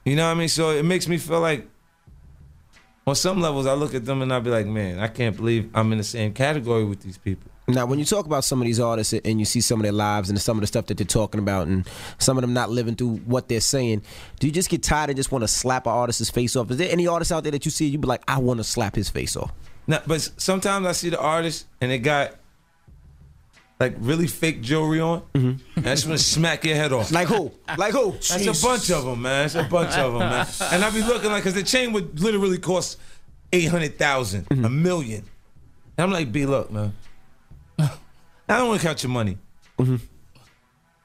You know what I mean? So it makes me feel like, on some levels, I look at them and I be like, man, I can't believe I'm in the same category with these people. Now, when you talk about some of these artists and you see some of their lives and some of the stuff that they're talking about and some of them not living through what they're saying, do you just get tired and just want to slap an artist's face off? Is there any artist out there that you see you be like, I want to slap his face off? No, but sometimes I see the artist and they got like really fake jewelry on. And I just want to smack your head off. Like who? Like who? That's a bunch of them, man. That's a bunch of them, man. And I be looking like, because the chain would literally cost $800,000, $1 million. And I'm like, B, look, man. I don't want to count your money.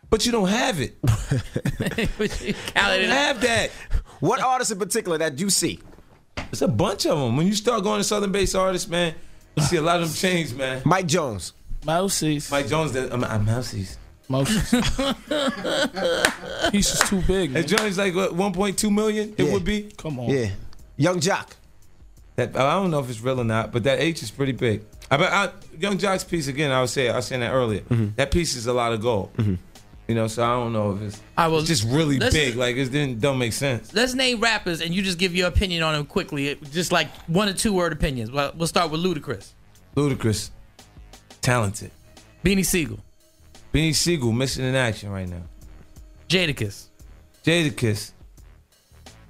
But you don't have it. You don't have that. What artists in particular that you see? There's a bunch of them. When you start going to Southern-based artists, man, you see a lot of them change, man. Mike Jones. Mousies. Mike Jones, Mousies. Mousies. He's just too big, man. And Johnny's like, what, 1.2 million? It would be? Come on. Yeah. Young Jock. I don't know if it's real or not, but that H is pretty big. Young Jock's piece, again, I was saying that earlier. That piece is a lot of gold. You know, so I don't know if it's just really big. Like, it don't make sense. Let's name rappers, and you just give your opinion on them quickly. Just like 1 or 2 word opinions. Well, we'll start with Ludacris. Ludacris. Talented. Beanie Siegel. Beanie Siegel, missing in action right now. Jadakiss. Jadakiss.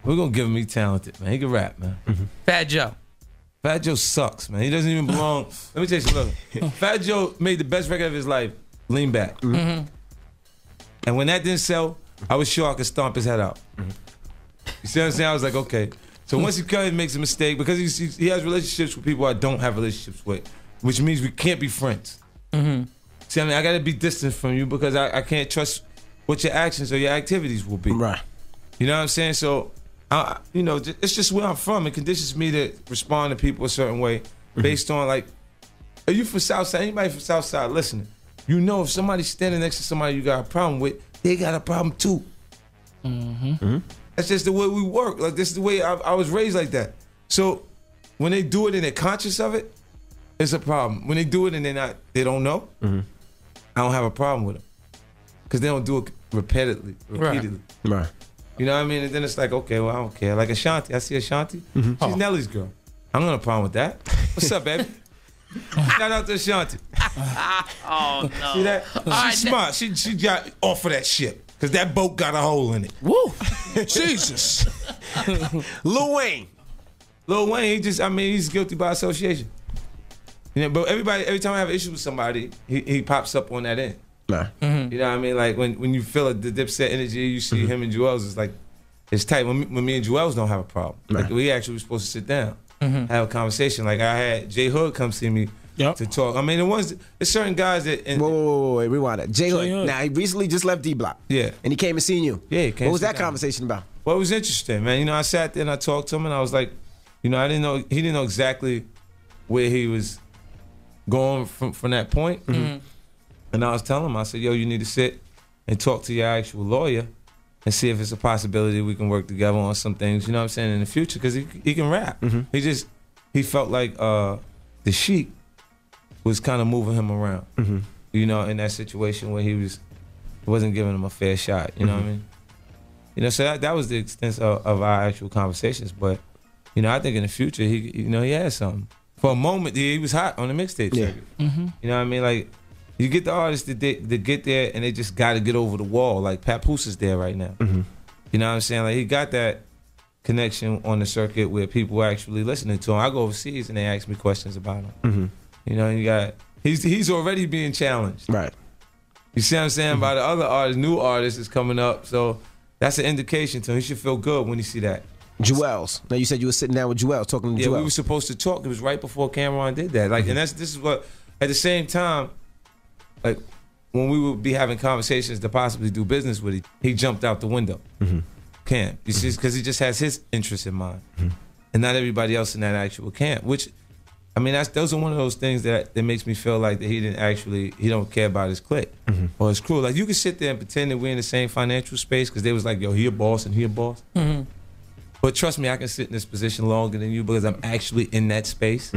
We're going to give him, he's talented, man. He can rap, man. Fat Joe. Fat Joe sucks, man. He doesn't even belong. Let me tell you something. Fat Joe made the best record of his life, Lean Back. And when that didn't sell, I was sure I could stomp his head out. You see what I'm saying? I was like, okay. So once he comes and makes a mistake, because he has relationships with people I don't have relationships with, which means we can't be friends. See, I mean, I got to be distant from you because I can't trust what your actions or your activities will be. Right. You know what I'm saying? So, you know, it's just where I'm from. It conditions me to respond to people a certain way based on, like, are you from Southside? Anybody from Southside listening? You know, if somebody's standing next to somebody you got a problem with, they got a problem too. That's just the way we work. Like, this is the way I was raised like that. So when they do it and they're conscious of it, it's a problem. When they do it and they don't know, I don't have a problem with them. Because they don't do it repeatedly. Right. You know what I mean? And then it's like, okay, well, I don't care. Like Ashanti, I see Ashanti. She's Nelly's girl. I don't have a problem with that. What's up, baby? Shout out to Ashanti. Oh, no. See that? She's smart. She got off of that ship. Because that boat got a hole in it. Woo! Jesus. Lil Wayne. Lil Wayne, he's guilty by association. You know, but every time I have an issue with somebody, he pops up on that end. Nah. You know what I mean? Like when you feel the Dipset energy, you see him and Joel's, it's like, it's tight. When me and Joel's don't have a problem. Nah. Like we actually were supposed to sit down, have a conversation. Like I had J Hood come see me to talk. I mean, there's certain guys that... Wait, rewind that. J Hood. Now, he recently just left D-Block. Yeah. And he came and seen you. Yeah, he came. What was that conversation about? Well, it was interesting, man. You know, I sat there and I talked to him and I was like, you know, he didn't know exactly where he was going from that point. And I was telling him, I said, yo, you need to sit and talk to your actual lawyer and see if it's a possibility we can work together on some things, you know what I'm saying, in the future, because he can rap. He felt like the Sheik was kind of moving him around, you know, in that situation where he wasn't giving him a fair shot, you know what I mean? You know, so that was the extent of our actual conversations, but, you know, I think in the future, he had something. For a moment, he was hot on the mixtape circuit. You know what I mean? Like, you get the artists that get there and they just got to get over the wall. Like Papoose is there right now. You know what I'm saying? Like he got that connection on the circuit where people are actually listening to him. I go overseas and they ask me questions about him. You know, he's already being challenged. Right. You see what I'm saying? By the other artists, new artists is coming up. So that's an indication to him. He should feel good when he see that. Jewels. Now you said you were sitting down with Jewels, talking to Yeah, Jewels. we were supposed to talk. It was right before Cameron did that. Like, and this is what at the same time. Like, when we would be having conversations to possibly do business with him, he jumped out the window. Cam. You see, because he just has his interests in mind. And not everybody else in that actual camp. Which, I mean, those are one of those things that makes me feel like that he don't care about his clique or his crew. Like, you can sit there and pretend that we're in the same financial space because they was like, yo, he a boss and he a boss. But trust me, I can sit in this position longer than you because I'm actually in that space.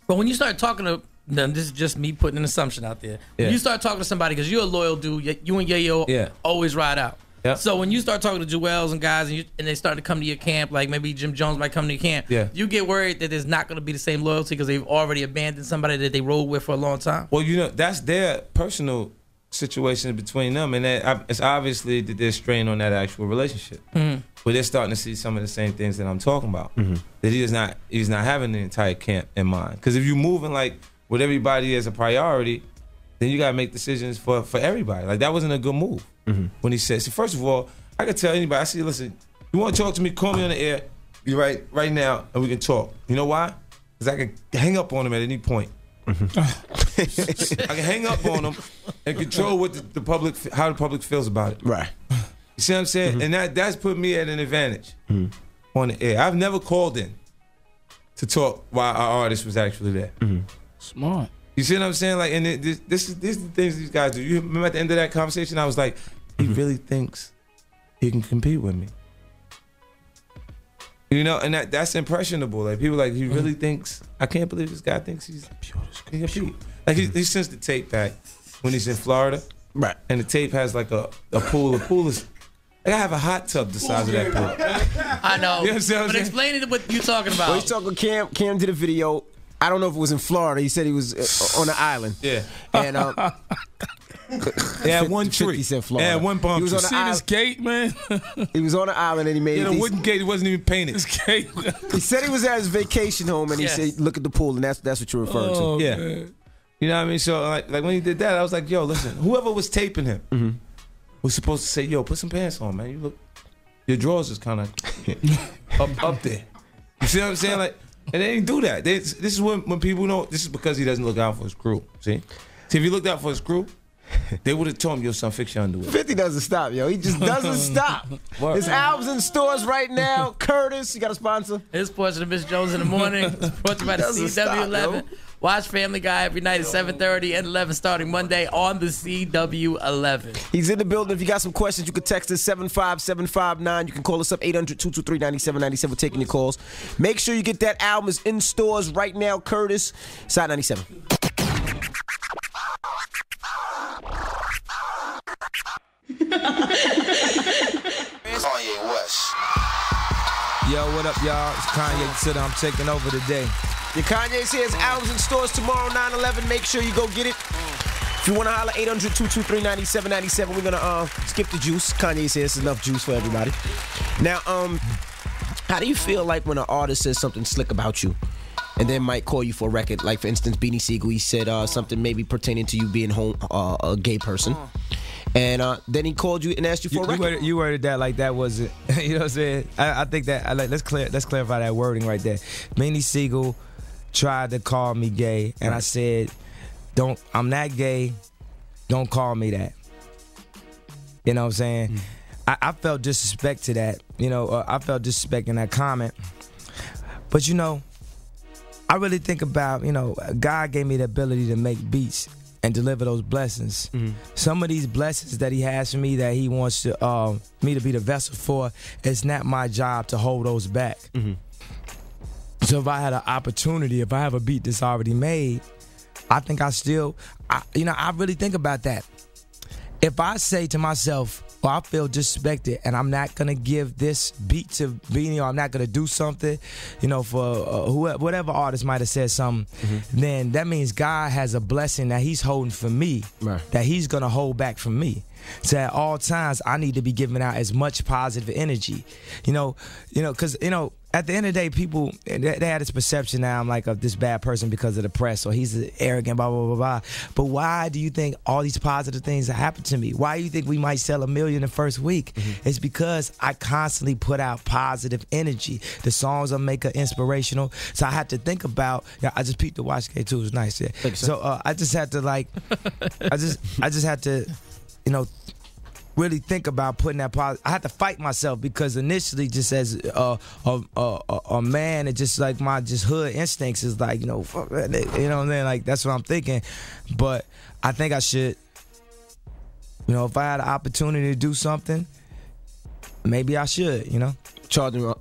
But when you start talking to this is just me putting an assumption out there. When you start talking to somebody, because you're a loyal dude, you and Yayo always ride out. So when you start talking to Jewels and guys and they start to come to your camp, like maybe Jim Jones might come to your camp, you get worried that there's not going to be the same loyalty because they've already abandoned somebody that they rode with for a long time? Well, you know, that's their personal situation between them, and it's obviously that they're strained on that actual relationship. But they're starting to see some of the same things that I'm talking about. That he's not having the entire camp in mind. Because if you're moving like with everybody as a priority, then you gotta make decisions for everybody. Like that wasn't a good move when he said. So first of all, I can tell anybody. I say, listen, you want to talk to me? Call me on the air. Be right now, and we can talk. You know why? Because I can hang up on him at any point. I can hang up on him and control what how the public feels about it. Right. You see what I'm saying? And that's put me at an advantage on the air. I've never called in to talk while our artist was actually there. Smart. You see what I'm saying? Like, and this is the things these guys do. You remember at the end of that conversation, I was like, he really thinks he can compete with me. You know, and that's impressionable. Like people like he really thinks. I can't believe this guy thinks he can compete. Like he sends the tape back when he's in Florida, right? And the tape has like a pool. The pool is. Like I have a hot tub the size of that pool. I know. You know what I'm but explain it what you're talking about. Well, he's talking. Cam did a video. I don't know if it was in Florida. He said he was on an island. Yeah. And they had one tree. 50 Cent Florida. They had one palm He was tree. on the island. This gate, man. He was on the island and he made the wooden gate. It wasn't even painted. This gate. He said he was at his vacation home and he said, "Look at the pool," and that's what you're referring to. Yeah. Man. You know what I mean? So like when he did that, I was like, "Yo, listen. Whoever was taping him was supposed to say, yo, put some pants on, man. You look, your drawers is kind of up there. You see what I'm saying? Like." And they didn't do that. This is when people know. This is because he doesn't look out for his crew. See, if he looked out for his crew, they would have told him, "Yo, son, fix your underwear." 50 doesn't stop, yo. He just doesn't stop. His album's in stores right now. Curtis, you got a sponsor? His portion of Miss Jones in the morning is brought to you by the CW11. Watch Family Guy every night at 7:30 and 11 starting Monday on the CW11. He's in the building. If you got some questions, you can text us 75759. You can call us up 800-223-9797. We're taking your calls. Make sure you get that album. It's in stores right now. Curtis, Side 97. Kanye West. Yo, what up, y'all? It's Kanye Sitter. I'm taking over today. Your Kanye's here. His album's in stores tomorrow, 9/11. Make sure you go get it. If you want to holler, 800-223-9797. We're going to skip the juice. Kanye's here. It's enough juice for everybody. Now, how do you feel like when an artist says something slick about you and then might call you for a record? Like, for instance, Beanie Siegel, he said something maybe pertaining to you being a gay person. And then he called you and asked you for a record. You worded that like that was it. You know what I'm saying? I think that let's clarify that wording right there. Beanie Siegel tried to call me gay, and I said, I'm not gay. Don't call me that. You know what I'm saying? I felt disrespect to that. You know, I felt disrespect in that comment. But you know, I really think about, you know, God gave me the ability to make beats. and deliver those blessings. Some of these blessings that he has for me that he wants to me to be the vessel for, it's not my job to hold those back. So if I had an opportunity, if I have a beat that's already made, I think I really think about that. If I say to myself, well, I feel disrespected and I'm not going to give this beat to Beanie, or I'm not going to do something, for whatever artist might have said something, then that means God has a blessing that he's holding for me, that he's going to hold back from me. So at all times, I need to be giving out as much positive energy, because, at the end of the day, people, they had this perception now, I'm like this bad person because of the press, or he's arrogant, blah, blah, blah, blah. But why do you think all these positive things have happened to me? Why do you think we might sell 1 million the first week? It's because I constantly put out positive energy. The songs I make are inspirational. So I had to think about, I just peeped the watch K too, it was nice. Yeah. So I just had to I just had to, really think about putting that positive. I had to fight myself because initially, just as a man, it just like my hood instincts is like, fuck that nigga, you know what I'm saying? Like that's what I'm thinking. But I think I should, if I had an opportunity to do something, maybe I should, Charge him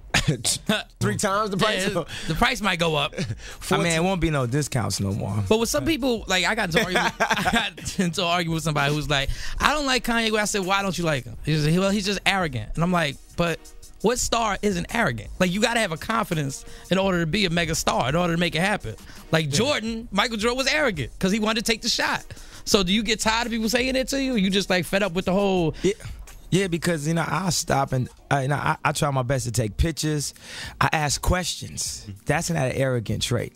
3 times the price. Yeah, the price might go up. I mean, it won't be no discounts no more. But with some people, like I got into argue with somebody who's like, I don't like Kanye. I said, why don't you like him? He said, well, he's just arrogant. And I'm like, but what star isn't arrogant? Like you got to have a confidence in order to be a mega star, in order to make it happen. Like Michael Jordan was arrogant because he wanted to take the shot. So do you get tired of people saying it to you? You just like fed up with the whole... Yeah, because I'll stop and I try my best to take pictures. I ask questions. That's not an arrogant trait.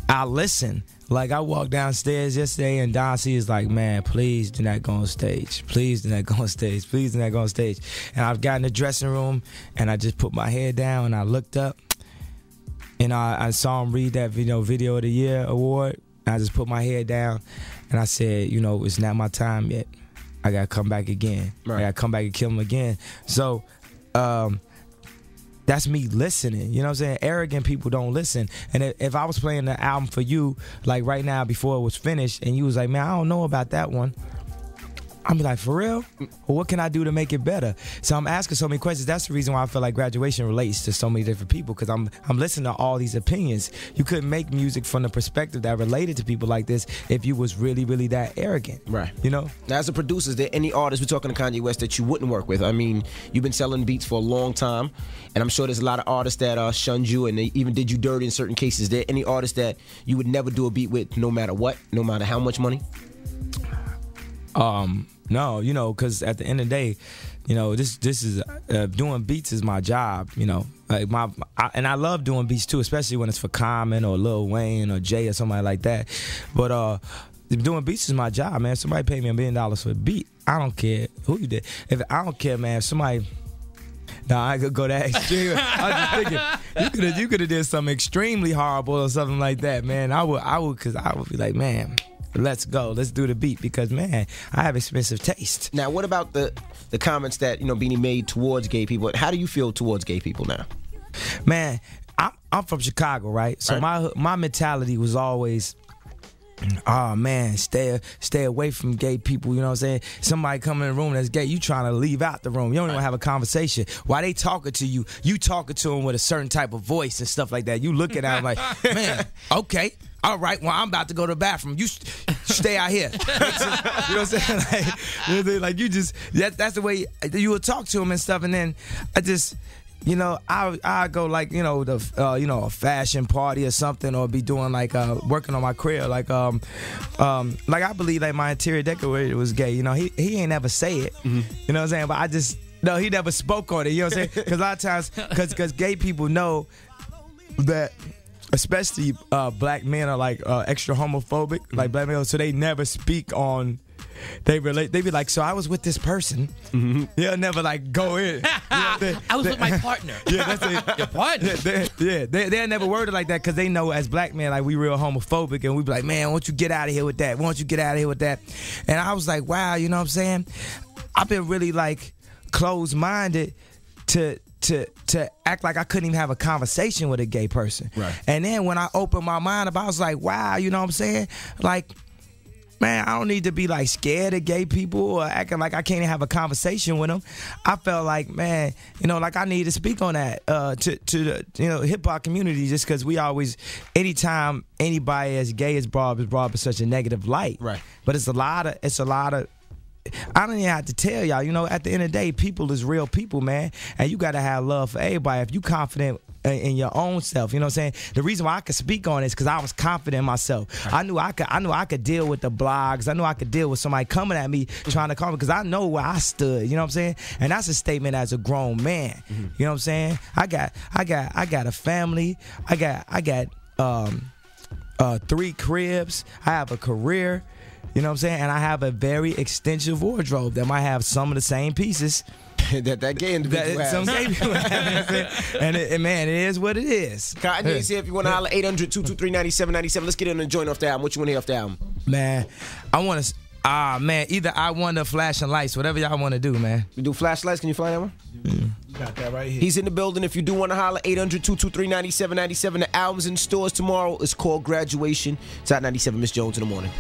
I listen. Like I walked downstairs yesterday and Don C is like, man, please do not go on stage. Please do not go on stage. Please do not go on stage. And I've got in the dressing room and I just put my head down and I looked up and I saw him read that Video of the Year award. And I just put my head down and I said, it's not my time yet. I gotta come back again. I gotta come back and kill him again. So that's me listening. You know what I'm saying? Arrogant people don't listen. And if I was playing the album for you, like right now before it was finished, and you was like, man, I don't know about that one, I'm like, for real? Well, what can I do to make it better? So I'm asking so many questions. That's the reason why I feel like graduation relates to so many different people, because I'm listening to all these opinions. You couldn't make music from the perspective that related to people like this if you was really, really that arrogant. Right. Now, as a producer, is there any artists, we're talking to Kanye West, that you wouldn't work with? I mean, you've been selling beats for a long time, and I'm sure there's a lot of artists that shunned you and they even did you dirty in certain cases. Is there any artists that you would never do a beat with, no matter what, no matter how much money? No, because at the end of the day, this is doing beats is my job. Like and I love doing beats too, especially when it's for Common or Lil Wayne or Jay or somebody like that. But doing beats is my job, man. Somebody paid me $1 million for a beat. I don't care who you did. I don't care, man. If somebody. No, I could go that extreme. I was just thinking you could have did something extremely horrible or something like that, man. I would, because I would be like, man. Let's go. Let's do the beat because, man, I have expensive taste. Now, what about the comments that Beanie made towards gay people? How do you feel towards gay people now? Man, I'm from Chicago, right? So my mentality was always, oh man, stay away from gay people. You know what I'm saying? Somebody come in the room that's gay, you trying to leave out the room. You don't even have a conversation. While they talking to you, you talking to them with a certain type of voice and stuff like that. You looking at them like, man, okay. All right, well, I'm about to go to the bathroom. You stay out here. You know what I'm saying? Like you just, that's the way you would talk to him and stuff. And then I just, I go like, a fashion party or something, or be doing like working on my career. Like I believe like my interior decorator was gay. He ain't never say it. You know what I'm saying? But I just, no, he never spoke on it. You know what I'm saying? Because a lot of times, because gay people know that. Especially black men are like extra homophobic, like black men, so they never speak on. They relate. They be like, so I was with this person. They'll never like go in. I was with my partner. Yeah, that's it. Your partner. They'll never word it like that because they know as black men, like we real homophobic, and we be like, man, why don't you get out of here with that? Why don't you get out of here with that? And I was like, wow, you know what I'm saying? I've been really like closed-minded to act like I couldn't even have a conversation with a gay person. Right. And then when I opened my mind up, I was like, wow, you know what I'm saying? Like, man, I don't need to be like scared of gay people or acting like I can't have a conversation with them. I felt like, man, you know, like I need to speak on that to the, you know, hip hop community, just because we always, anytime anybody as gay is brought up in such a negative light. Right. But it's a lot of I don't even have to tell y'all, you know, at the end of the day, people is real people, man. And you got to have love for everybody. If you confident in your own self, you know what I'm saying? The reason why I could speak on it is because I was confident in myself. Right. I knew I could deal with the blogs. I knew I could deal with somebody coming at me trying to call me, because I know where I stood, you know what I'm saying? And that's a statement as a grown man. You know what I'm saying? I got a family. I got 3 cribs. I have a career. You know what I'm saying? And I have a very extensive wardrobe that might have some of the same pieces that gay individual has. Some gay people have. And man, it is what it is. Kanye's here if you want to holler 800-223-9797. Let's get in and join off the album. What you want to hear off the album? Man, I want to... man, either I want to flashing lights, whatever y'all want to do, man. You do flashlights? Can you find that one? You got that right here. He's in the building. If you do want to holler, 800-223-9797. The album's in stores tomorrow. It's called Graduation. It's at 97 Miss Jones in the morning.